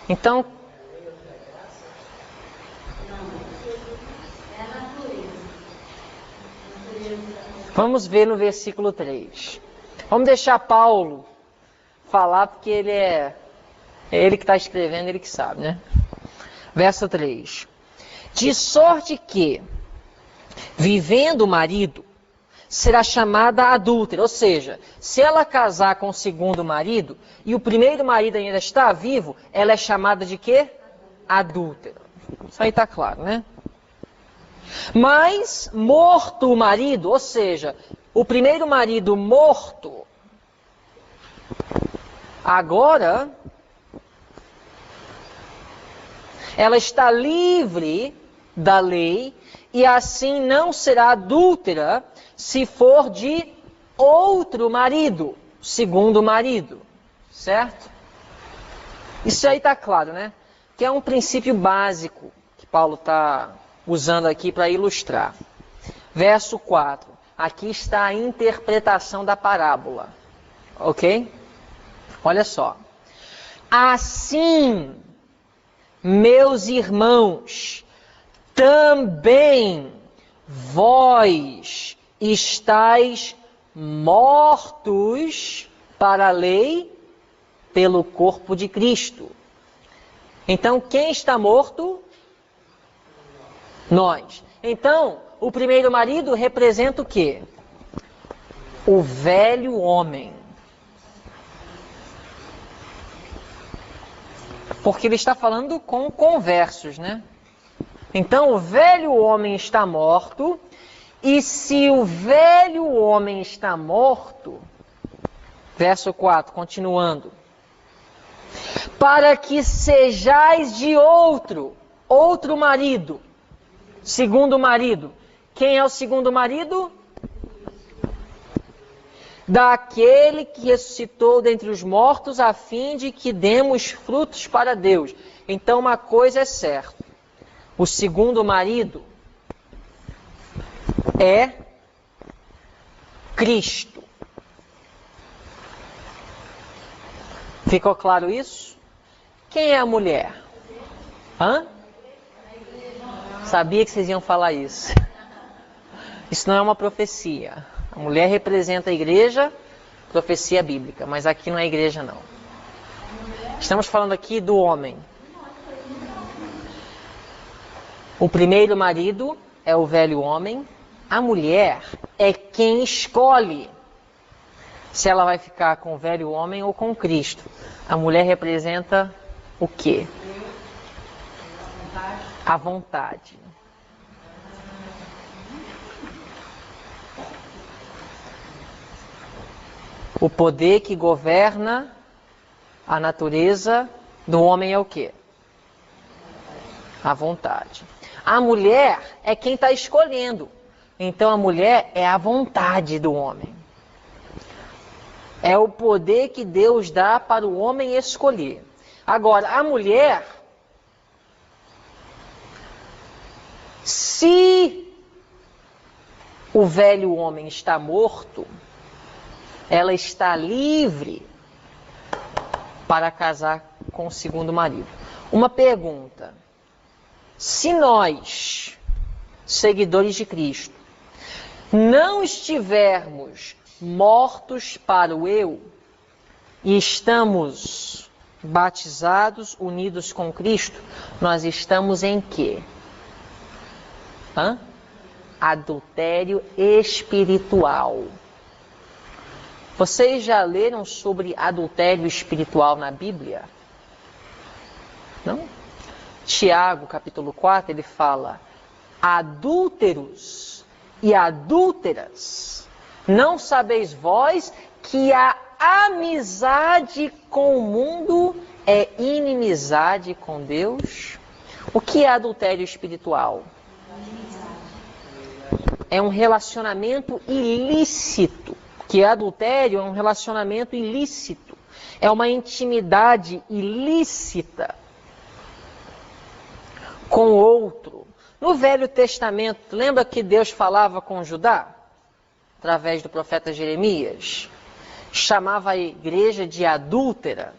Speaker 2: Então, vamos ver no versículo 3. Vamos deixar Paulo falar, porque ele é ele que está escrevendo, ele que sabe, né? Verso 3. De sorte que, vivendo o marido, será chamada adúltera. Ou seja, se ela casar com o segundo marido e o primeiro marido ainda está vivo, ela é chamada de quê? Adúltera. Isso aí está claro, né? Mas, morto o marido, ou seja, o primeiro marido morto, agora ela está livre da lei e assim não será adúltera se for de outro marido, segundo marido, certo? Isso aí está claro, né? Que é um princípio básico que Paulo está usando aqui para ilustrar. Verso 4. Aqui está a interpretação da parábola. Ok? Olha só. Assim, meus irmãos, também vós estáis mortos para a lei pelo corpo de Cristo. Então, quem está morto? Nós. Então, o primeiro marido representa o quê? O velho homem. Porque ele está falando com conversos, né? Então, o velho homem está morto, e se o velho homem está morto, verso 4, continuando, para que sejais de outro marido, segundo marido. Quem é o segundo marido? Daquele que ressuscitou dentre os mortos, a fim de que demos frutos para Deus. Então uma coisa é certa, o segundo marido é Cristo. Ficou claro isso? Quem é a mulher? Hã? Sabia que vocês iam falar isso. Isso não é uma profecia. A mulher representa a igreja, profecia bíblica, mas aqui não é igreja não. Estamos falando aqui do homem. O primeiro marido é o velho homem, a mulher é quem escolhe se ela vai ficar com o velho homem ou com Cristo. A mulher representa o quê? A vontade. O poder que governa a natureza do homem é o quê? A vontade. A mulher é quem está escolhendo. Então a mulher é a vontade do homem. É o poder que Deus dá para o homem escolher. Agora, a mulher, se o velho homem está morto, ela está livre para casar com o segundo marido. Uma pergunta. Se nós, seguidores de Cristo, não estivermos mortos para o eu e estamos batizados, unidos com Cristo, nós estamos em quê? Adultério espiritual. Vocês já leram sobre adultério espiritual na Bíblia? Não? Tiago, capítulo 4, ele fala: adúlteros e adúlteras, não sabeis vós que a amizade com o mundo é inimizade com Deus? O que é adultério espiritual? É um relacionamento ilícito. Que adultério é um relacionamento ilícito. É uma intimidade ilícita com outro. No Velho Testamento, lembra que Deus falava com Judá? Através do profeta Jeremias. Chamava a igreja de adúltera.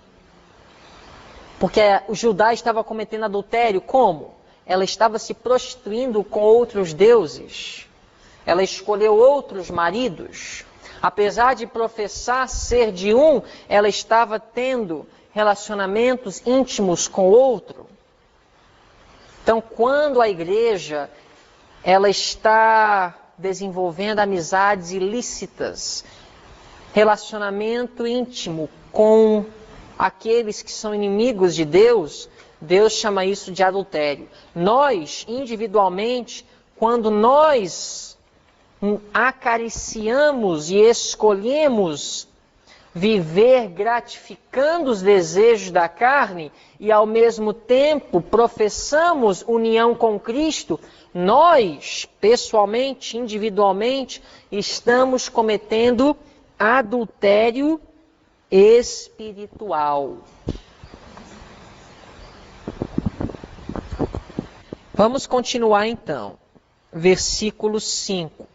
Speaker 2: Porque o Judá estava cometendo adultério. Como? Ela estava se prostituindo com outros deuses. Ela escolheu outros maridos. Apesar de professar ser de um, ela estava tendo relacionamentos íntimos com outro. Então, quando a igreja ela está desenvolvendo amizades ilícitas, relacionamento íntimo com aqueles que são inimigos de Deus, Deus chama isso de adultério. Nós, individualmente, quando nós acariciamos e escolhemos viver gratificando os desejos da carne e ao mesmo tempo professamos união com Cristo, nós, pessoalmente, individualmente, estamos cometendo adultério espiritual. Vamos continuar então. Versículo 5.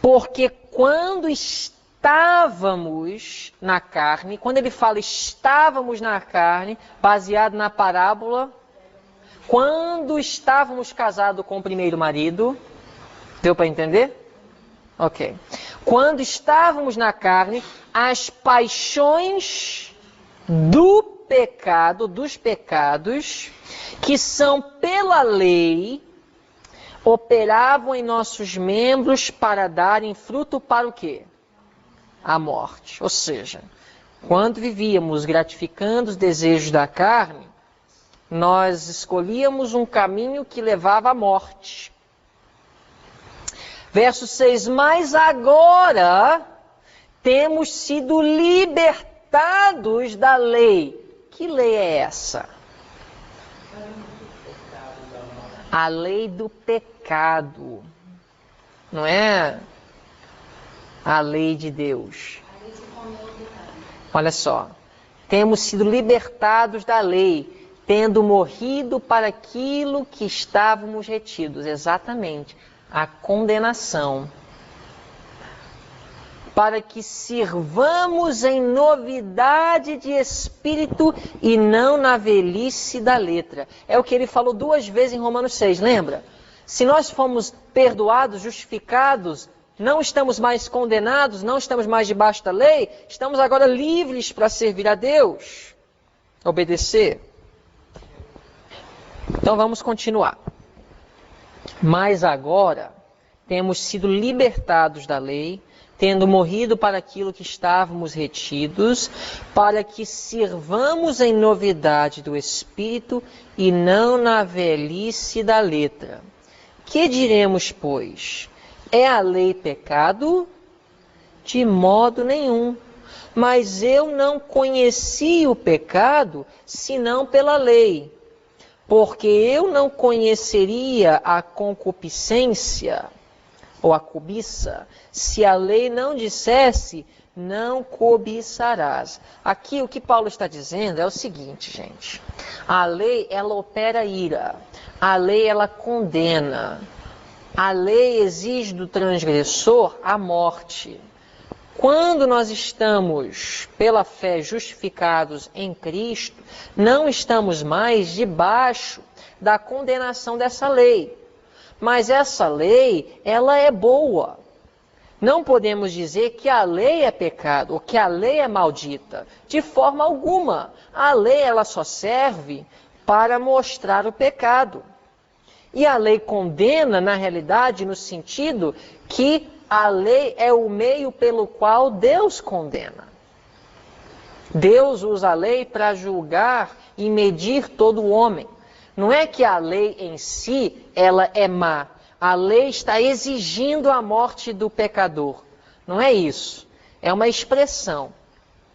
Speaker 2: Porque quando estávamos na carne, quando ele fala estávamos na carne, baseado na parábola, quando estávamos casados com o primeiro marido, deu para entender? Ok. Quando estávamos na carne, as paixões do pecado, dos pecados, que são pela lei, operavam em nossos membros para darem fruto para o quê? A morte. Ou seja, quando vivíamos gratificando os desejos da carne, nós escolhíamos um caminho que levava à morte. Verso 6, mas agora temos sido libertados da lei. Que lei é essa? A lei do pecado. Não é a lei de Deus. Olha só. Temos sido libertados da lei, tendo morrido para aquilo que estávamos retidos. Exatamente. A condenação. Para que sirvamos em novidade de espírito e não na velhice da letra. É o que ele falou 2 vezes em Romanos 6, lembra? Se nós fomos perdoados, justificados, não estamos mais condenados, não estamos mais debaixo da lei, estamos agora livres para servir a Deus, obedecer. Então vamos continuar. Mas agora temos sido libertados da lei, tendo morrido para aquilo que estávamos retidos, para que sirvamos em novidade do Espírito e não na velhice da letra. Que diremos, pois? É a lei pecado? De modo nenhum. Mas eu não conheci o pecado, senão pela lei. Porque eu não conheceria a concupiscência, ou a cobiça, se a lei não dissesse, não cobiçarás. Aqui o que Paulo está dizendo é o seguinte, gente. A lei, ela opera ira. A lei, ela condena. A lei exige do transgressor a morte. Quando nós estamos, pela fé, justificados em Cristo, não estamos mais debaixo da condenação dessa lei. Mas essa lei, ela é boa. Não podemos dizer que a lei é pecado, ou que a lei é maldita. De forma alguma. A lei, ela só serve para mostrar o pecado. E a lei condena, na realidade, no sentido que a lei é o meio pelo qual Deus condena. Deus usa a lei para julgar e medir todo o homem. Não é que a lei em si, ela é má. A lei está exigindo a morte do pecador. Não é isso. É uma expressão.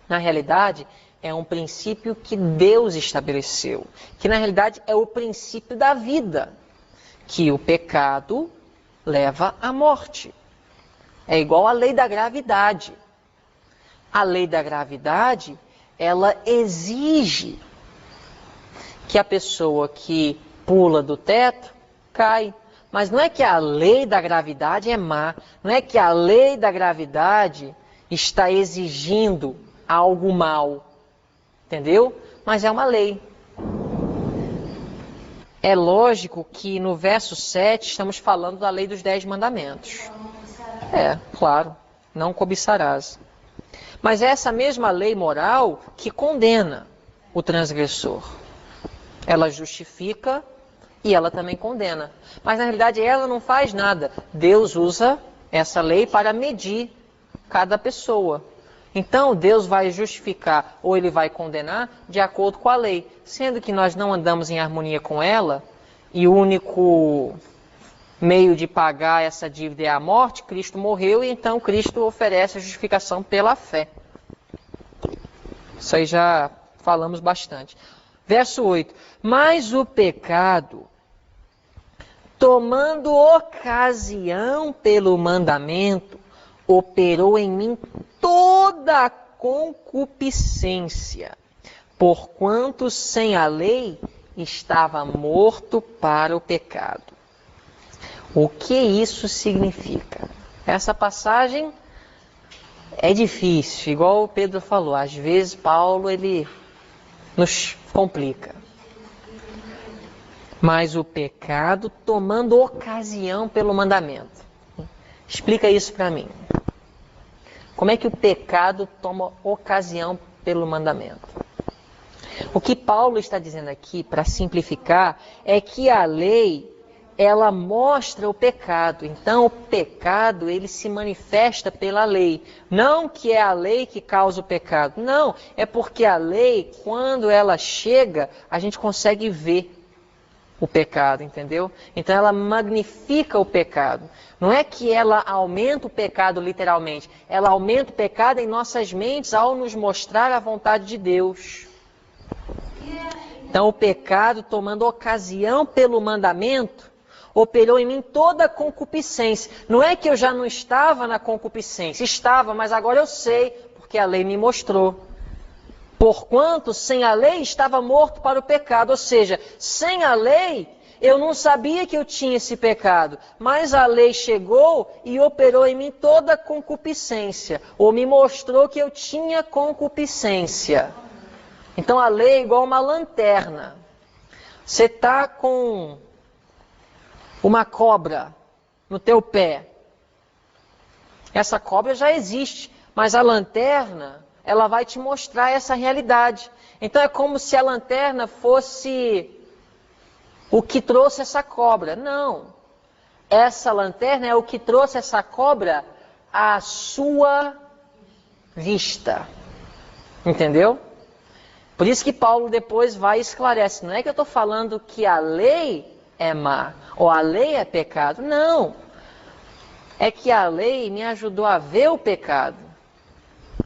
Speaker 2: Na realidade, é um princípio que Deus estabeleceu. Que na realidade é o princípio da vida. Que o pecado leva à morte. É igual à lei da gravidade. A lei da gravidade, ela exige que a pessoa que pula do teto cai. Mas não é que a lei da gravidade é má. Não é que a lei da gravidade está exigindo algo mal. Entendeu? Mas é uma lei. É lógico que no verso 7 estamos falando da lei dos 10 mandamentos. É, claro. Não cobiçarás. Mas é essa mesma lei moral que condena o transgressor. Ela justifica e ela também condena. Mas na realidade ela não faz nada. Deus usa essa lei para medir cada pessoa. Então Deus vai justificar ou Ele vai condenar de acordo com a lei. Sendo que nós não andamos em harmonia com ela, e o único meio de pagar essa dívida é a morte, Cristo morreu e então Cristo oferece a justificação pela fé. Isso aí já falamos bastante. Verso 8. Mas o pecado, tomando ocasião pelo mandamento, operou em mim toda a concupiscência, porquanto sem a lei estava morto para o pecado. O que isso significa? Essa passagem é difícil, igual o Pedro falou. Às vezes Paulo ele nos complica. Mas o pecado tomando ocasião pelo mandamento. Explica isso para mim. Como é que o pecado toma ocasião pelo mandamento? O que Paulo está dizendo aqui, para simplificar, é que a lei, ela mostra o pecado. Então, o pecado, ele se manifesta pela lei. Não que é a lei que causa o pecado. Não, é porque a lei, quando ela chega, a gente consegue ver o pecado, entendeu? Então, ela magnifica o pecado. Não é que ela aumenta o pecado literalmente. Ela aumenta o pecado em nossas mentes ao nos mostrar a vontade de Deus. Então, o pecado, tomando ocasião pelo mandamento, operou em mim toda a concupiscência. Não é que eu já não estava na concupiscência. Estava, mas agora eu sei, porque a lei me mostrou. Porquanto, sem a lei, estava morto para o pecado. Ou seja, sem a lei, eu não sabia que eu tinha esse pecado. Mas a lei chegou e operou em mim toda a concupiscência. Ou me mostrou que eu tinha concupiscência. Então a lei é igual uma lanterna. Você está com uma cobra no teu pé. Essa cobra já existe, mas a lanterna, ela vai te mostrar essa realidade. Então é como se a lanterna fosse o que trouxe essa cobra. Não. Essa lanterna é o que trouxe essa cobra à sua vista. Entendeu? Por isso que Paulo depois vai e esclarece. Não é que eu estou falando que a lei é má, ou a lei é pecado. Não. É que a lei me ajudou a ver o pecado.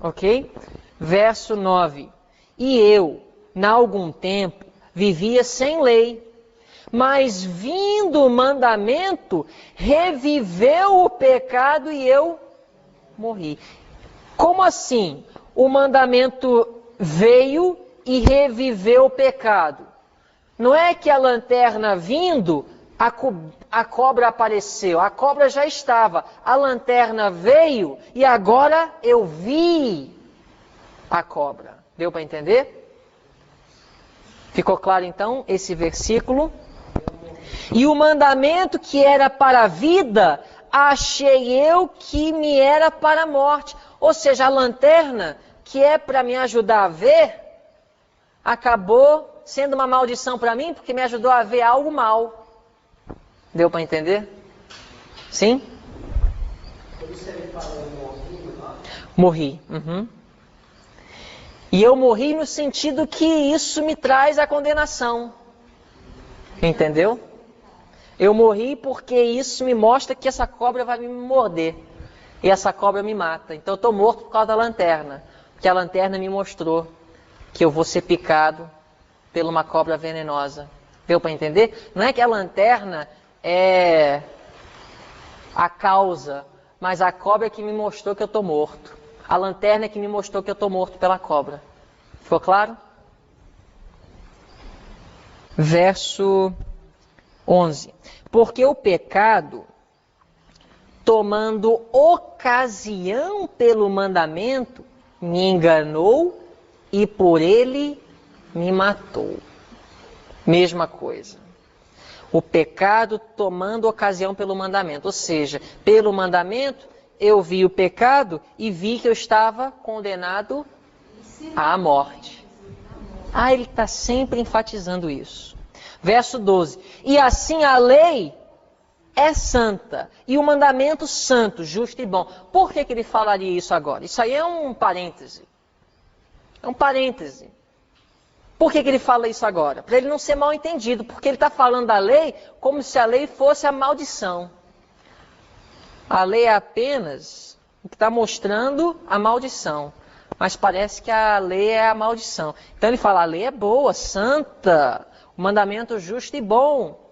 Speaker 2: Ok? Verso 9. E eu, na algum tempo, vivia sem lei. Mas vindo o mandamento, reviveu o pecado e eu morri. Como assim? O mandamento veio e reviveu o pecado. Não é que a lanterna vindo, a cobra apareceu. A cobra já estava. A lanterna veio e agora eu vi a cobra. Deu para entender? Ficou claro então esse versículo? E o mandamento que era para a vida, achei eu que me era para a morte. Ou seja, a lanterna, que é para me ajudar a ver, acabou sendo uma maldição para mim, porque me ajudou a ver algo mal. Deu para entender? Sim?
Speaker 4: Por isso ele falou morri.
Speaker 2: Morri. Uhum. E eu morri no sentido que isso me traz a condenação. Entendeu? Eu morri porque isso me mostra que essa cobra vai me morder. E essa cobra me mata. Então eu estou morto por causa da lanterna. Porque a lanterna me mostrou que eu vou ser picado por uma cobra venenosa. Deu para entender? Não é que a lanterna é a causa, mas a cobra é que me mostrou que eu estou morto. A lanterna é que me mostrou que eu estou morto pela cobra. Ficou claro? Verso 11. Porque o pecado, tomando ocasião pelo mandamento, me enganou e por ele me matou. Mesma coisa. O pecado tomando ocasião pelo mandamento. Ou seja, pelo mandamento, eu vi o pecado e vi que eu estava condenado à morte. Ele está sempre enfatizando isso. Verso 12. E assim a lei é santa, e o mandamento santo, justo e bom. Por que ele falaria isso agora? Isso aí é um parêntese. É um parêntese. Por que ele fala isso agora? Para ele não ser mal entendido, porque ele está falando da lei como se a lei fosse a maldição. A lei é apenas o que está mostrando a maldição. Mas parece que a lei é a maldição. Então ele fala, a lei é boa, santa, o mandamento justo e bom.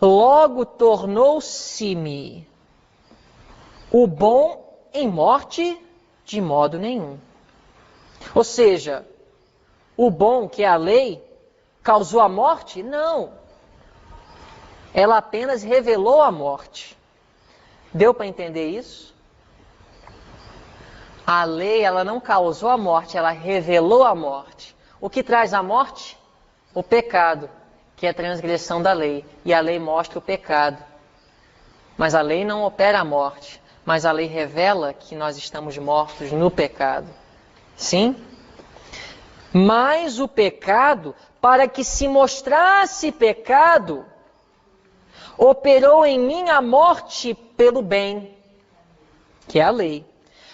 Speaker 2: Logo tornou-se-me o bom em morte de modo nenhum. Ou seja, o bom, que é a lei, causou a morte? Não. Ela apenas revelou a morte. Deu para entender isso? A lei, ela não causou a morte, ela revelou a morte. O que traz a morte? O pecado, que é a transgressão da lei. E a lei mostra o pecado. Mas a lei não opera a morte, mas a lei revela que nós estamos mortos no pecado. Sim? Mas o pecado, para que se mostrasse pecado, operou em mim a morte pelo bem, que é a lei,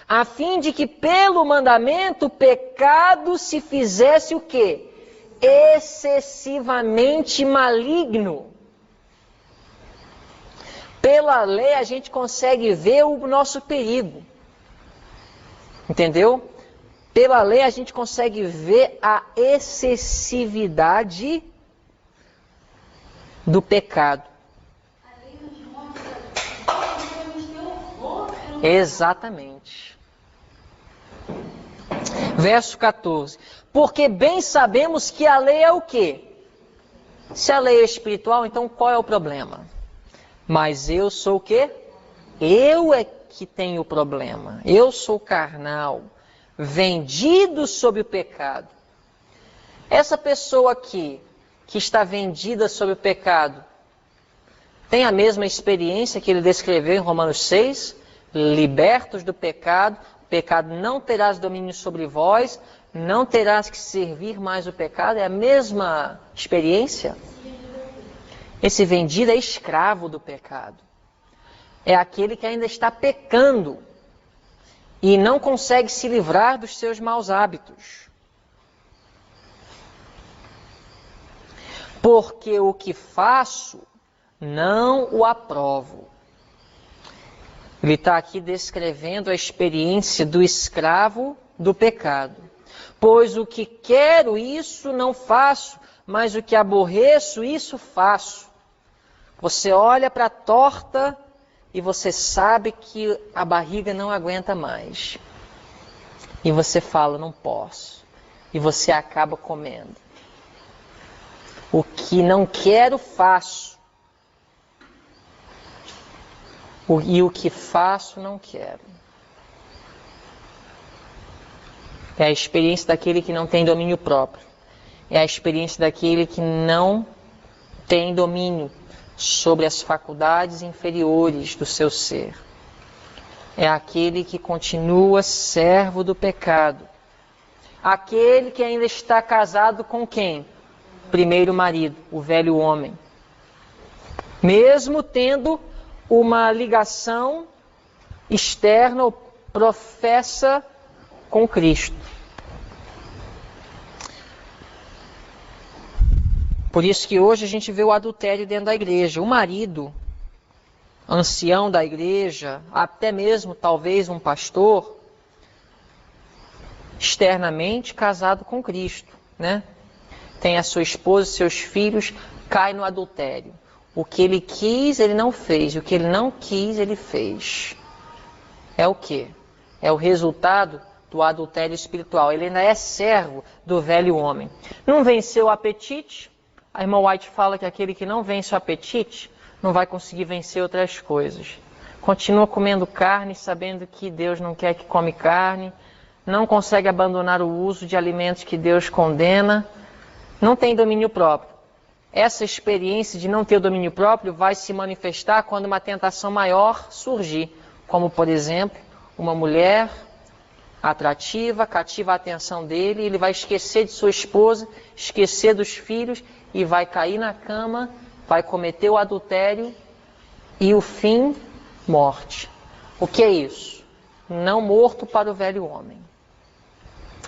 Speaker 2: a fim de que pelo mandamento o pecado se fizesse o quê? Excessivamente maligno. Pela lei a gente consegue ver o nosso perigo. Entendeu? Pela lei a gente consegue ver a excessividade do pecado. Exatamente. Verso 14. Porque bem sabemos que a lei é o quê? Se a lei é espiritual, então qual é o problema? Mas eu sou o quê? Eu é que tenho o problema. Eu sou carnal, vendido sob o pecado. Essa pessoa aqui, que está vendida sob o pecado, tem a mesma experiência que ele descreveu em Romanos 6? Libertos do pecado, o pecado não terás domínio sobre vós, não terás que servir mais o pecado. É a mesma experiência? Esse vendido é escravo do pecado. É aquele que ainda está pecando e não consegue se livrar dos seus maus hábitos. Porque o que faço, não o aprovo. Ele está aqui descrevendo a experiência do escravo do pecado. Pois o que quero, isso não faço, mas o que aborreço, isso faço. Você olha para a torta e você sabe que a barriga não aguenta mais. E você fala, não posso. E você acaba comendo. O que não quero, faço. E o que faço, não quero. É a experiência daquele que não tem domínio próprio. É a experiência daquele que não tem domínio sobre as faculdades inferiores do seu ser. É aquele que continua servo do pecado. Aquele que ainda está casado com quem? Primeiro marido, o velho homem. Mesmo tendo uma ligação externa, ou professa com Cristo. Por isso que hoje a gente vê o adultério dentro da igreja. O marido, ancião da igreja, até mesmo talvez um pastor, externamente casado com Cristo, né? Tem a sua esposa, seus filhos, cai no adultério. O que ele quis, ele não fez. O que ele não quis, ele fez. É o quê? É o resultado do adultério espiritual. Ele ainda é servo do velho homem. Não venceu o apetite. A irmã White fala que aquele que não vence o apetite não vai conseguir vencer outras coisas. Continua comendo carne, sabendo que Deus não quer que come carne. Não consegue abandonar o uso de alimentos que Deus condena. Não tem domínio próprio. Essa experiência de não ter o domínio próprio vai se manifestar quando uma tentação maior surgir. Como, por exemplo, uma mulher atrativa, cativa a atenção dele, ele vai esquecer de sua esposa, esquecer dos filhos e vai cair na cama, vai cometer o adultério e o fim, morte. O que é isso? Não morto para o velho homem.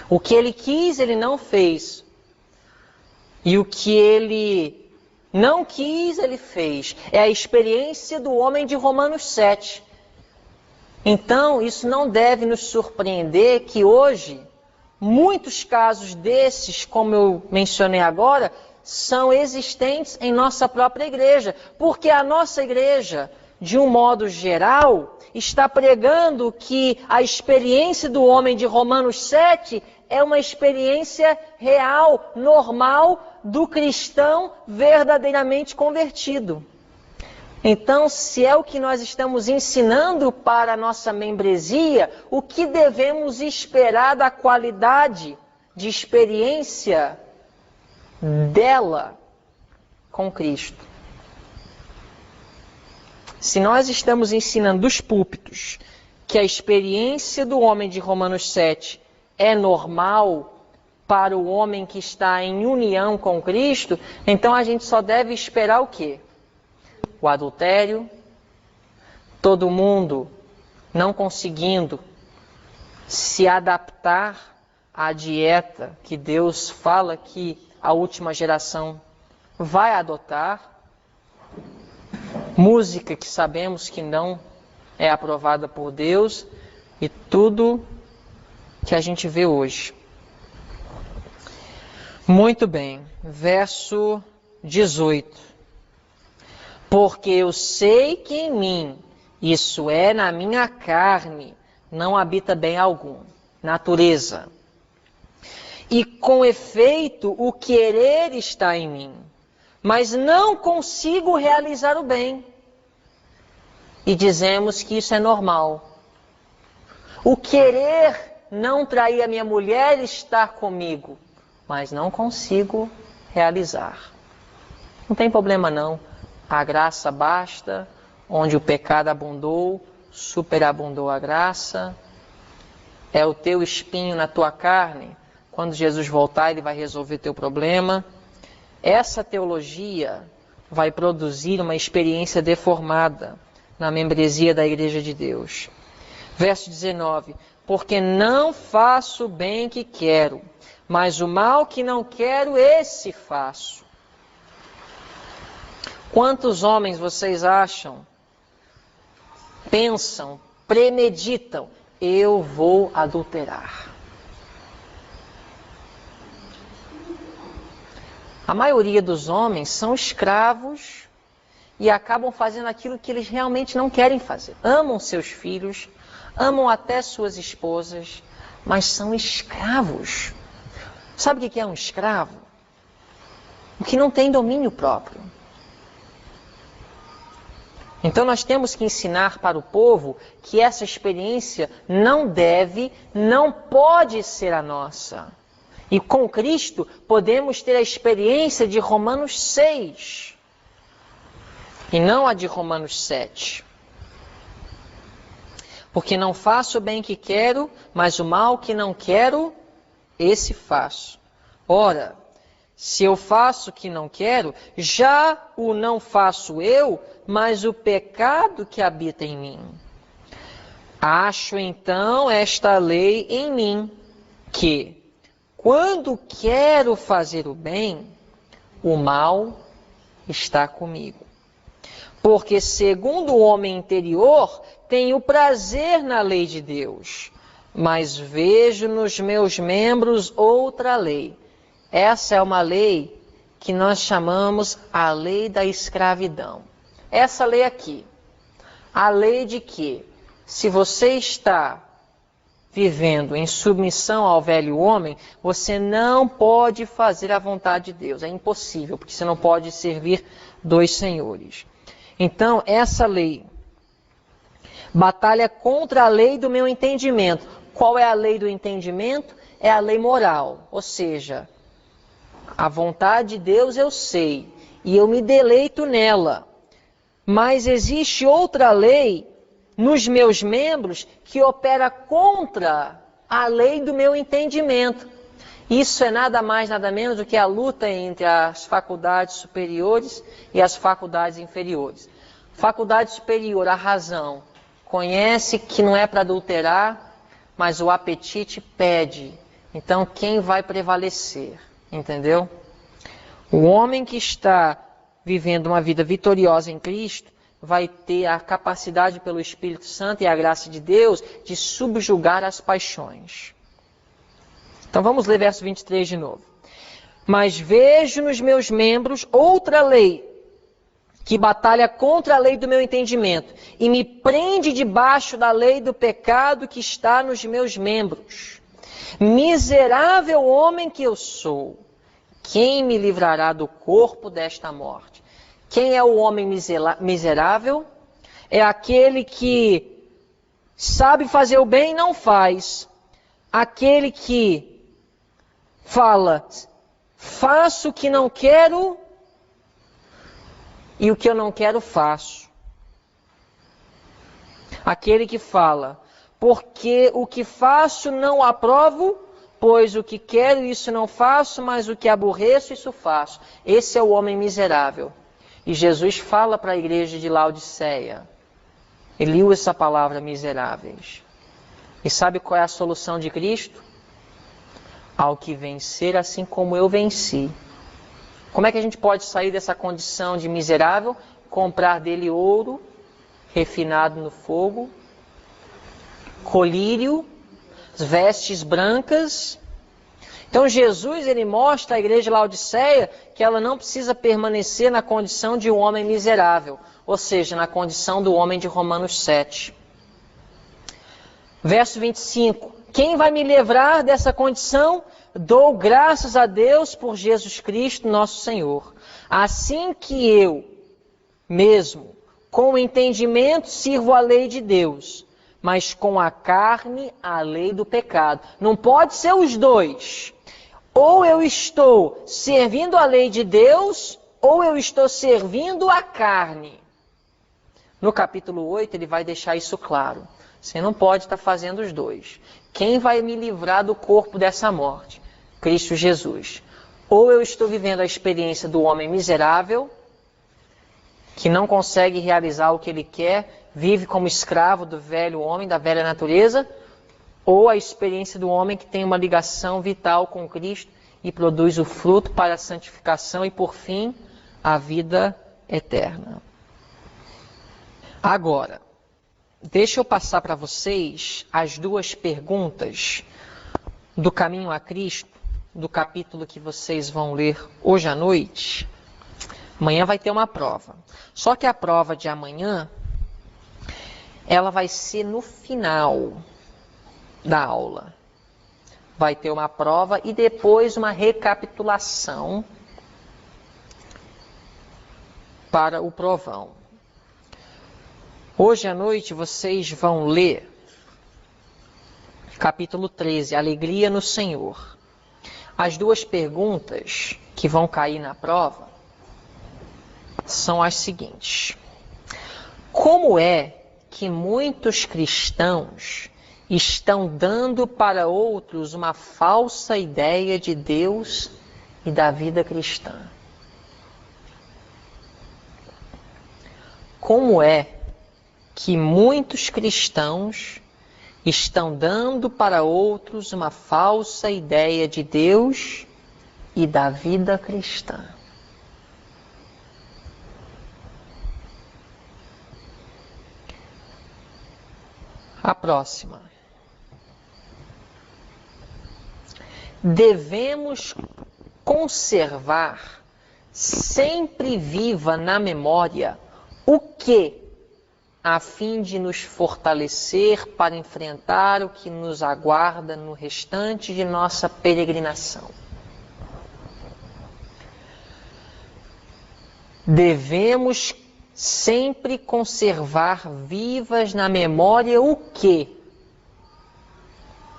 Speaker 2: O que ele quis, ele não fez. E o que ele não quis, ele fez. É a experiência do homem de Romanos 7. Então, isso não deve nos surpreender que hoje, muitos casos desses, como eu mencionei agora, são existentes em nossa própria igreja. Porque a nossa igreja, de um modo geral, está pregando que a experiência do homem de Romanos 7 é uma experiência real, normal, do cristão verdadeiramente convertido. Então, se é o que nós estamos ensinando para a nossa membresia, o que devemos esperar da qualidade de experiência dela com Cristo? Se nós estamos ensinando dos púlpitos que a experiência do homem de Romanos 7 é normal para o homem que está em união com Cristo, então a gente só deve esperar o quê? O adultério, todo mundo não conseguindo se adaptar à dieta que Deus fala que a última geração vai adotar, música que sabemos que não é aprovada por Deus e tudo que a gente vê hoje. Muito bem, verso 18. Porque eu sei que em mim, isso é, na minha carne, não habita bem algum, natureza. E com efeito, o querer está em mim, mas não consigo realizar o bem. E dizemos que isso é normal. O querer não trair a minha mulher e estar comigo, mas não consigo realizar. Não tem problema não. A graça basta, onde o pecado abundou, superabundou a graça. É o teu espinho na tua carne. Quando Jesus voltar, ele vai resolver teu problema. Essa teologia vai produzir uma experiência deformada na membresia da Igreja de Deus. Verso 19. Porque não faço o bem que quero, mas o mal que não quero, esse faço. Quantos homens vocês acham, pensam, premeditam, eu vou adulterar? A maioria dos homens são escravos e acabam fazendo aquilo que eles realmente não querem fazer. Amam seus filhos, amam até suas esposas, mas são escravos. Sabe o que é um escravo? O que não tem domínio próprio. Então nós temos que ensinar para o povo que essa experiência não deve, não pode ser a nossa. E com Cristo podemos ter a experiência de Romanos 6 e não a de Romanos 7. Porque não faço o bem que quero, mas o mal que não quero, esse faço. Ora, se eu faço o que não quero, já o não faço eu, mas o pecado que habita em mim. Acho então esta lei em mim, que, quando quero fazer o bem, o mal está comigo. Porque, segundo o homem interior, tenho prazer na lei de Deus, mas vejo nos meus membros outra lei. Essa é uma lei que nós chamamos a lei da escravidão. Essa lei aqui, a lei de que, se você está vivendo em submissão ao velho homem, você não pode fazer a vontade de Deus. É impossível, porque você não pode servir dois senhores. Então, essa lei batalha contra a lei do meu entendimento. Qual é a lei do entendimento? É a lei moral, ou seja, a vontade de Deus eu sei, e eu me deleito nela. Mas existe outra lei nos meus membros que opera contra a lei do meu entendimento. Isso é nada mais, nada menos do que a luta entre as faculdades superiores e as faculdades inferiores. Faculdade superior, a razão, conhece que não é para adulterar, mas o apetite pede. Então, quem vai prevalecer? Entendeu? O homem que está vivendo uma vida vitoriosa em Cristo vai ter a capacidade pelo Espírito Santo e a graça de Deus de subjugar as paixões. Então vamos ler verso 23 de novo. Mas vejo nos meus membros outra lei, que batalha contra a lei do meu entendimento, e me prende debaixo da lei do pecado que está nos meus membros. Miserável homem que eu sou, quem me livrará do corpo desta morte? Quem é o homem miserável? É aquele que sabe fazer o bem e não faz. Aquele que fala, faço o que não quero e o que eu não quero faço. Aquele que fala, porque o que faço não aprovo, pois o que quero isso não faço, mas o que aborreço isso faço. Esse é o homem miserável. E Jesus fala para a igreja de Laodiceia. Ele usa essa palavra miseráveis. E sabe qual é a solução de Cristo? Ao que vencer, assim como eu venci. Como é que a gente pode sair dessa condição de miserável? Comprar dele ouro, refinado no fogo, colírio, vestes brancas. Então Jesus, ele mostra à igreja de Laodiceia que ela não precisa permanecer na condição de um homem miserável, ou seja, na condição do homem de Romanos 7. Verso 25. Quem vai me livrar dessa condição? Dou graças a Deus por Jesus Cristo, nosso Senhor. Assim que eu mesmo, com o entendimento, sirvo a lei de Deus, mas com a carne, a lei do pecado. Não pode ser os dois. Ou eu estou servindo a lei de Deus, ou eu estou servindo a carne. No capítulo 8 ele vai deixar isso claro. Você não pode estar fazendo os dois. Quem vai me livrar do corpo dessa morte? Cristo Jesus. Ou eu estou vivendo a experiência do homem miserável, que não consegue realizar o que ele quer, vive como escravo do velho homem, da velha natureza, ou a experiência do homem que tem uma ligação vital com Cristo e produz o fruto para a santificação e, por fim, a vida eterna. Agora, deixa eu passar para vocês as duas perguntas do Caminho a Cristo, do capítulo que vocês vão ler hoje à noite. Amanhã vai ter uma prova. Só que a prova de amanhã, ela vai ser no final da aula. Vai ter uma prova e depois uma recapitulação para o provão. Hoje à noite vocês vão ler capítulo 13, Alegria no Senhor. As duas perguntas que vão cair na prova são as seguintes. Como é que muitos cristãos estão dando para outros uma falsa ideia de Deus e da vida cristã? Como é que muitos cristãos estão dando para outros uma falsa ideia de Deus e da vida cristã? A próxima. Devemos conservar sempre viva na memória o que, a fim de nos fortalecer para enfrentar o que nos aguarda no restante de nossa peregrinação. Devemos sempre conservar vivas na memória o que,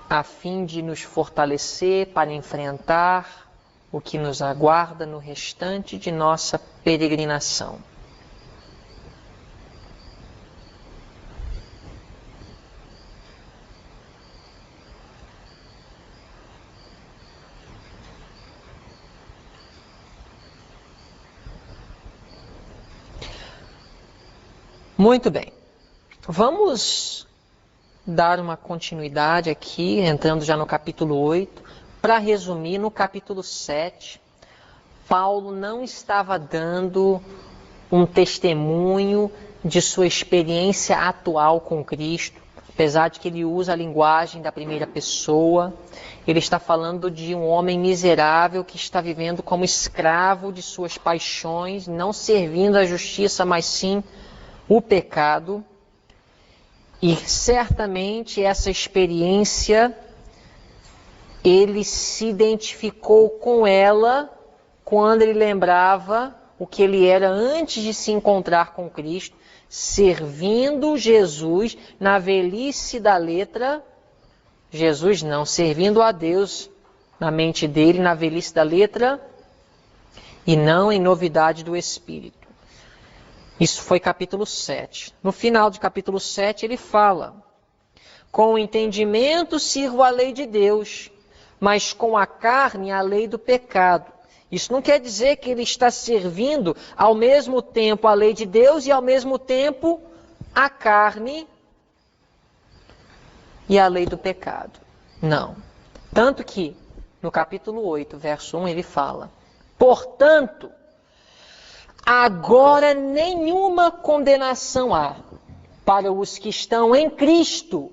Speaker 2: a fim de nos fortalecer para enfrentar o que nos aguarda no restante de nossa peregrinação. Muito bem. Vamos dar uma continuidade aqui, entrando já no capítulo 8. Para resumir, no capítulo 7, Paulo não estava dando um testemunho de sua experiência atual com Cristo, apesar de que ele usa a linguagem da primeira pessoa. Ele está falando de um homem miserável que está vivendo como escravo de suas paixões, não servindo à justiça, mas sim o pecado. E certamente essa experiência, ele se identificou com ela quando ele lembrava o que ele era antes de se encontrar com Cristo, servindo Jesus na velhice da letra. Jesus não, servindo a Deus na mente dele, na velhice da letra, e não em novidade do Espírito. Isso foi capítulo 7. No final de capítulo 7 ele fala: com o entendimento sirvo a lei de Deus, mas com a carne a lei do pecado. Isso não quer dizer que ele está servindo ao mesmo tempo a lei de Deus e ao mesmo tempo a carne e a lei do pecado. Não. Tanto que no capítulo 8, verso 1, ele fala: portanto, agora nenhuma condenação há para os que estão em Cristo,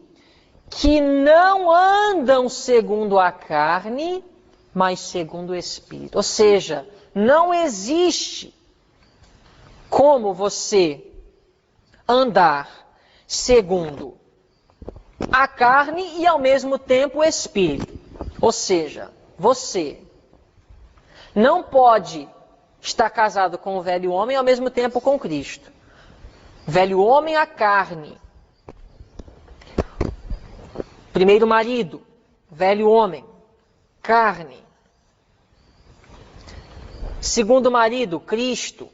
Speaker 2: que não andam segundo a carne, mas segundo o Espírito. Ou seja, não existe como você andar segundo a carne e ao mesmo tempo o Espírito. Ou seja, você não pode estar casado com o velho homem e ao mesmo tempo com Cristo. Velho homem, a carne. Primeiro marido, velho homem, carne. Segundo marido, Cristo,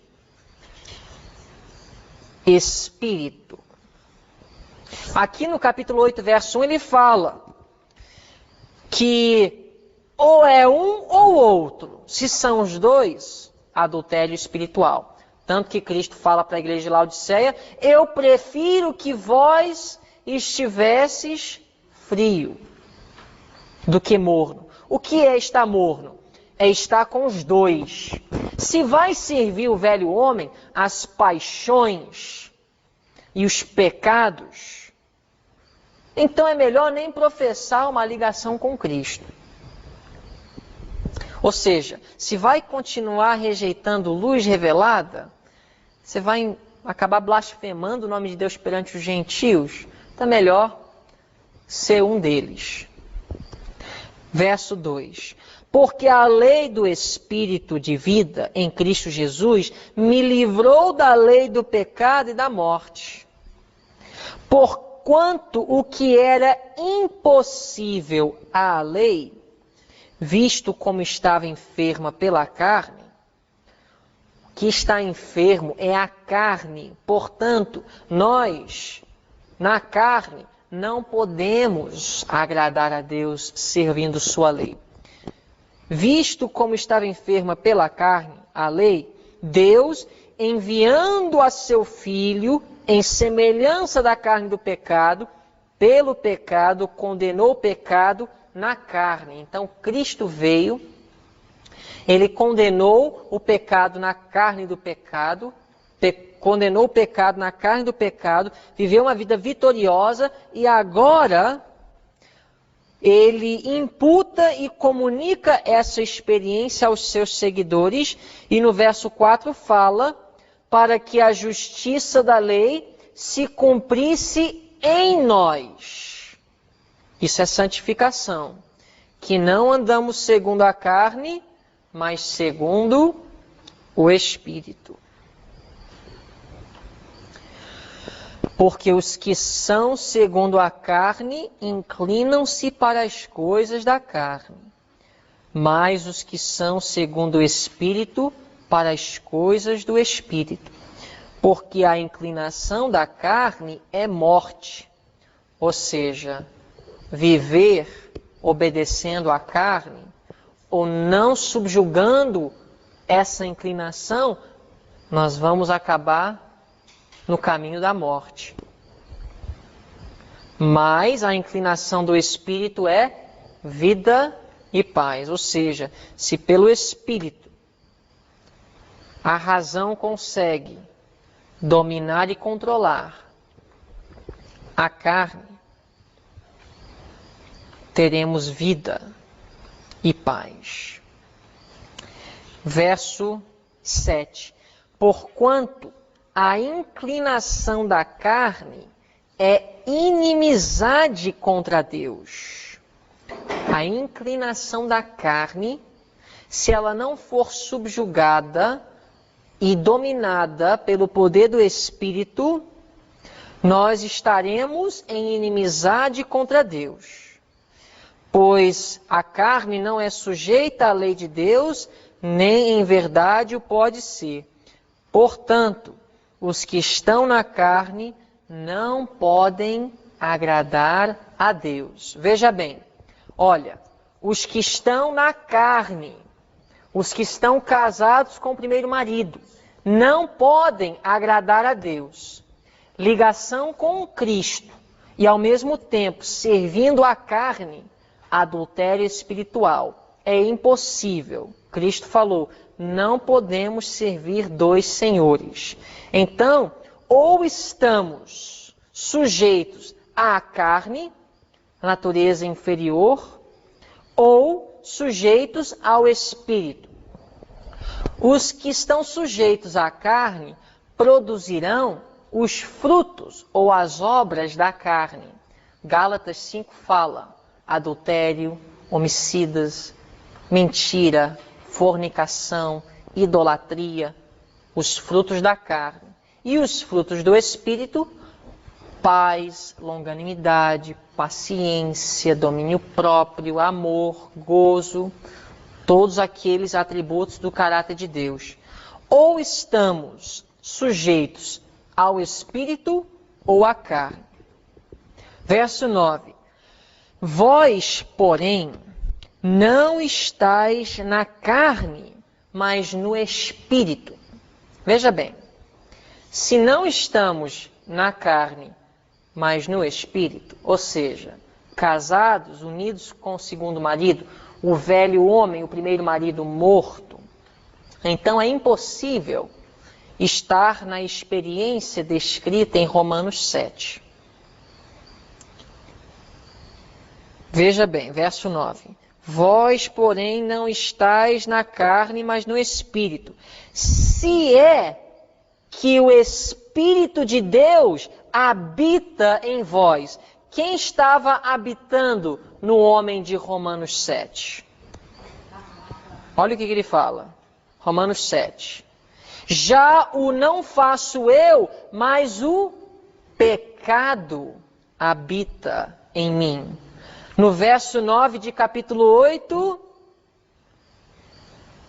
Speaker 2: Espírito. Aqui no capítulo 8, verso 1, ele fala que ou é um ou outro. Se são os dois, adultério espiritual. Tanto que Cristo fala para a igreja de Laodiceia: eu prefiro que vós estivesses frio do que morno. O que é estar morno? É estar com os dois. Se vai servir o velho homem, as paixões e os pecados, então é melhor nem professar uma ligação com Cristo. Ou seja, se vai continuar rejeitando luz revelada, você vai acabar blasfemando o nome de Deus perante os gentios. Então é melhor ser um deles. Verso 2. Porque a lei do Espírito de vida em Cristo Jesus me livrou da lei do pecado e da morte. Porquanto o que era impossível à lei, visto como estava enferma pela carne, o que está enfermo é a carne. Portanto, nós, na carne, não podemos agradar a Deus servindo sua lei. Visto como estava enferma pela carne, a lei, Deus, enviando a seu Filho em semelhança da carne do pecado, pelo pecado, condenou o pecado na carne. Então, Cristo veio, ele condenou o pecado na carne do pecado, condenou o pecado na carne do pecado, viveu uma vida vitoriosa e agora ele imputa e comunica essa experiência aos seus seguidores, e no verso 4 fala: para que a justiça da lei se cumprisse em nós. Isso é santificação, que não andamos segundo a carne, mas segundo o Espírito. Porque os que são segundo a carne inclinam-se para as coisas da carne, mas os que são segundo o Espírito para as coisas do Espírito. Porque a inclinação da carne é morte, ou seja, viver obedecendo à carne ou não subjugando essa inclinação, nós vamos acabar no caminho da morte. Mas a inclinação do Espírito é vida e paz. Ou seja, se pelo Espírito a razão consegue dominar e controlar a carne, teremos vida e paz. Verso 7. Porquanto a inclinação da carne é inimizade contra Deus. A inclinação da carne, se ela não for subjugada e dominada pelo poder do Espírito, nós estaremos em inimizade contra Deus. Pois a carne não é sujeita à lei de Deus, nem em verdade o pode ser. Portanto, os que estão na carne não podem agradar a Deus. Veja bem, olha, os que estão na carne, os que estão casados com o primeiro marido, não podem agradar a Deus. Ligação com Cristo e ao mesmo tempo servindo a carne, adultério espiritual. É impossível. Cristo falou, não podemos servir dois senhores. Então, ou estamos sujeitos à carne, natureza inferior, ou sujeitos ao Espírito. Os que estão sujeitos à carne produzirão os frutos ou as obras da carne. Gálatas 5 fala, adultério, homicidas, mentira, fornicação, idolatria, os frutos da carne. E os frutos do Espírito, paz, longanimidade, paciência, domínio próprio, amor, gozo, todos aqueles atributos do caráter de Deus. Ou estamos sujeitos ao Espírito ou à carne. Verso 9. Vós, porém, não estáis na carne, mas no Espírito. Veja bem, se não estamos na carne, mas no Espírito, ou seja, casados, unidos com o segundo marido, o velho homem, o primeiro marido morto, então é impossível estar na experiência descrita em Romanos 7. Veja bem, verso 9. Vós, porém, não estáis na carne, mas no Espírito. Se é que o Espírito de Deus habita em vós. Quem estava habitando no homem de Romanos 7? Olha o que ele fala. Romanos 7. Já o não faço eu, mas o pecado habita em mim. No verso 9 de capítulo 8,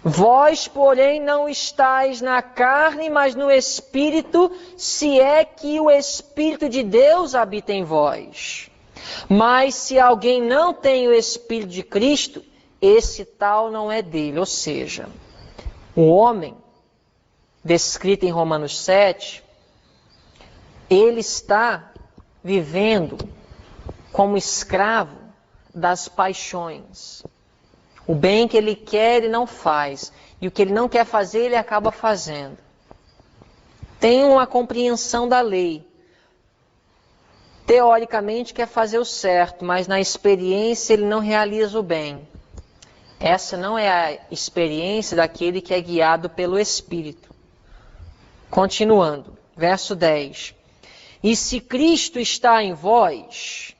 Speaker 2: vós, porém, não estáis na carne, mas no Espírito, se é que o Espírito de Deus habita em vós. Mas se alguém não tem o Espírito de Cristo, esse tal não é dele. Ou seja, o homem, descrito em Romanos 7, ele está vivendo como escravo das paixões. O bem que ele quer, ele não faz. E o que ele não quer fazer, ele acaba fazendo. Tem uma compreensão da lei. Teoricamente quer fazer o certo, mas na experiência ele não realiza o bem. Essa não é a experiência daquele que é guiado pelo Espírito. Continuando, verso 10. E se Cristo está em vós,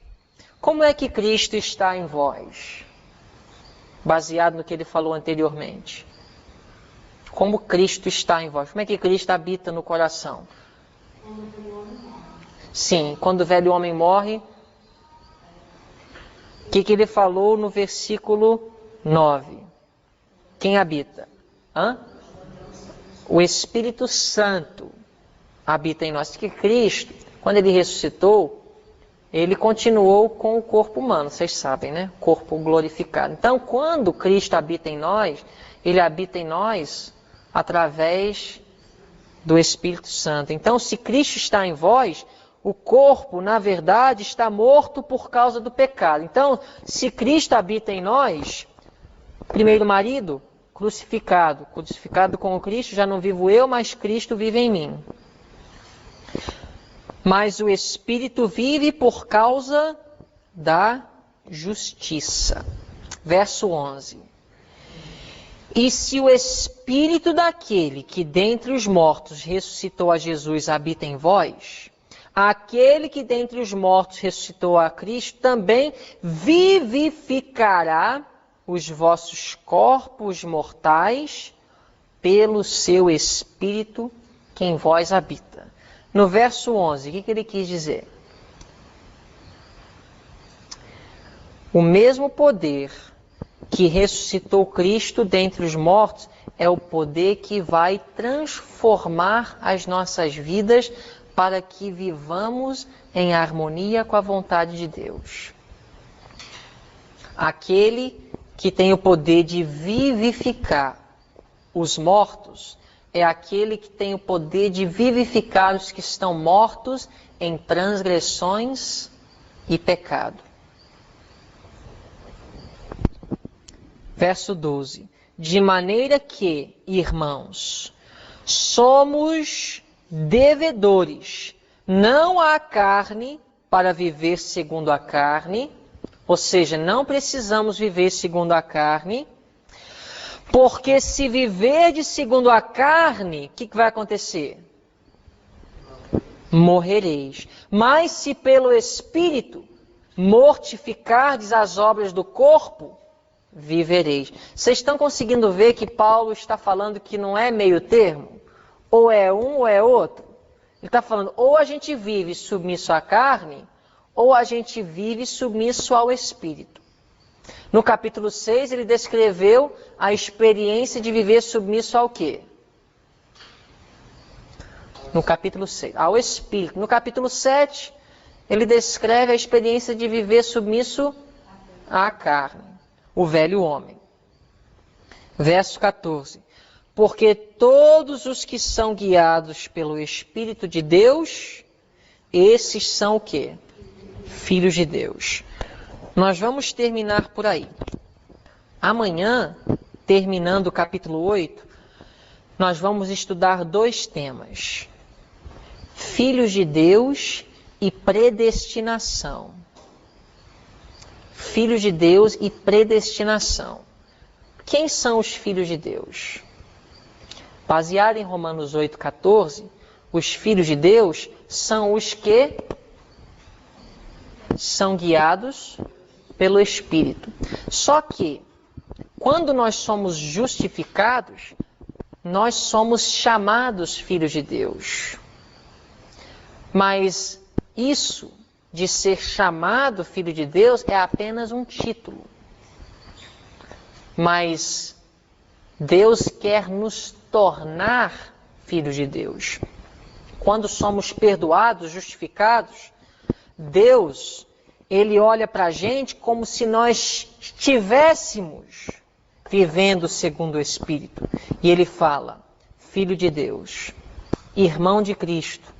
Speaker 2: como é que Cristo está em vós? Baseado no que ele falou anteriormente. Como Cristo está em vós? Como é que Cristo habita no coração? Sim, quando o velho homem morre, o que ele falou no versículo 9? Quem habita? O Espírito Santo habita em nós. Que Cristo, quando ele ressuscitou, ele continuou com o corpo humano, vocês sabem, né? Corpo glorificado. Então, quando Cristo habita em nós, ele habita em nós através do Espírito Santo. Então, se Cristo está em vós, o corpo, na verdade, está morto por causa do pecado. Então, se Cristo habita em nós, primeiro marido, crucificado com o Cristo, já não vivo eu, mas Cristo vive em mim. Mas o Espírito vive por causa da justiça. Verso 11. E se o Espírito daquele que dentre os mortos ressuscitou a Jesus habita em vós, aquele que dentre os mortos ressuscitou a Cristo também vivificará os vossos corpos mortais pelo seu Espírito que em vós habita. No verso 11, o que ele quis dizer? O mesmo poder que ressuscitou Cristo dentre os mortos é o poder que vai transformar as nossas vidas para que vivamos em harmonia com a vontade de Deus. Aquele que tem o poder de vivificar os mortos é aquele que tem o poder de vivificar os que estão mortos em transgressões e pecado. Verso 12. De maneira que, irmãos, somos devedores, não à carne, para viver segundo a carne, ou seja, não precisamos viver segundo a carne, porque se viverdes segundo a carne, o que vai acontecer? Morrereis. Mas se pelo Espírito mortificardes as obras do corpo, vivereis. Vocês estão conseguindo ver que Paulo está falando que não é meio termo? Ou é um ou é outro? Ele está falando, ou a gente vive submisso à carne, ou a gente vive submisso ao Espírito. No capítulo 6, ele descreveu a experiência de viver submisso ao quê? No capítulo 6, ao Espírito. No capítulo 7, ele descreve a experiência de viver submisso à carne, o velho homem. Verso 14. Porque todos os que são guiados pelo Espírito de Deus, esses são o quê? Filhos de Deus. Nós vamos terminar por aí. Amanhã, terminando o capítulo 8, nós vamos estudar 2 temas. Filhos de Deus e predestinação. Filhos de Deus e predestinação. Quem são os filhos de Deus? Baseado em Romanos 8,14, os filhos de Deus são os que são guiados pelo Espírito. Só que, quando nós somos justificados, nós somos chamados filhos de Deus. Mas isso de ser chamado filho de Deus é apenas um título. Mas Deus quer nos tornar filhos de Deus. Quando somos perdoados, justificados, Deus, Ele olha para a gente como se nós estivéssemos vivendo segundo o Espírito. E Ele fala, filho de Deus, irmão de Cristo.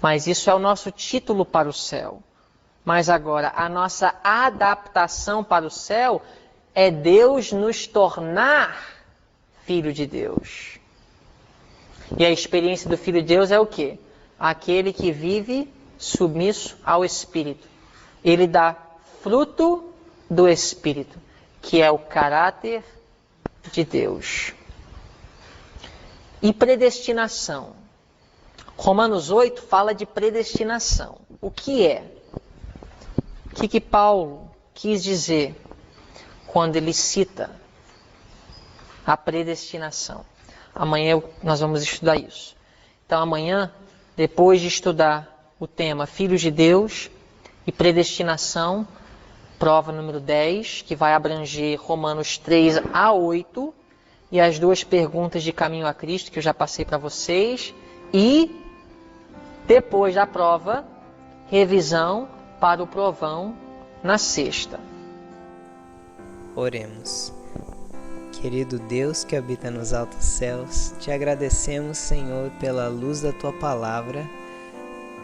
Speaker 2: Mas isso é o nosso título para o céu. Mas agora, a nossa adaptação para o céu é Deus nos tornar filho de Deus. E a experiência do filho de Deus é o quê? Aquele que vive submisso ao Espírito. Ele dá fruto do Espírito, que é o caráter de Deus. E predestinação. Romanos 8 fala de predestinação. O que é? O que Paulo quis dizer quando ele cita a predestinação? Amanhã nós vamos estudar isso. Então amanhã, depois de estudar o tema Filhos de Deus e predestinação, prova número 10, que vai abranger Romanos 3 a 8, e as 2 perguntas de caminho a Cristo, que eu já passei para vocês, e depois da prova, revisão para o provão na sexta.
Speaker 1: Oremos. Querido Deus que habita nos altos céus, te agradecemos, Senhor, pela luz da tua palavra,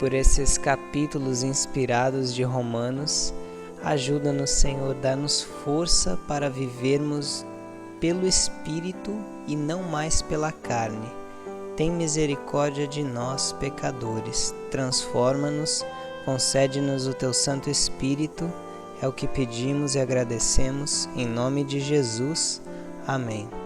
Speaker 1: por esses capítulos inspirados de Romanos. Ajuda-nos, Senhor, dá-nos força para vivermos pelo Espírito e não mais pela carne. Tem misericórdia de nós, pecadores. Transforma-nos, concede-nos o teu Santo Espírito. É o que pedimos e agradecemos, em nome de Jesus. Amém.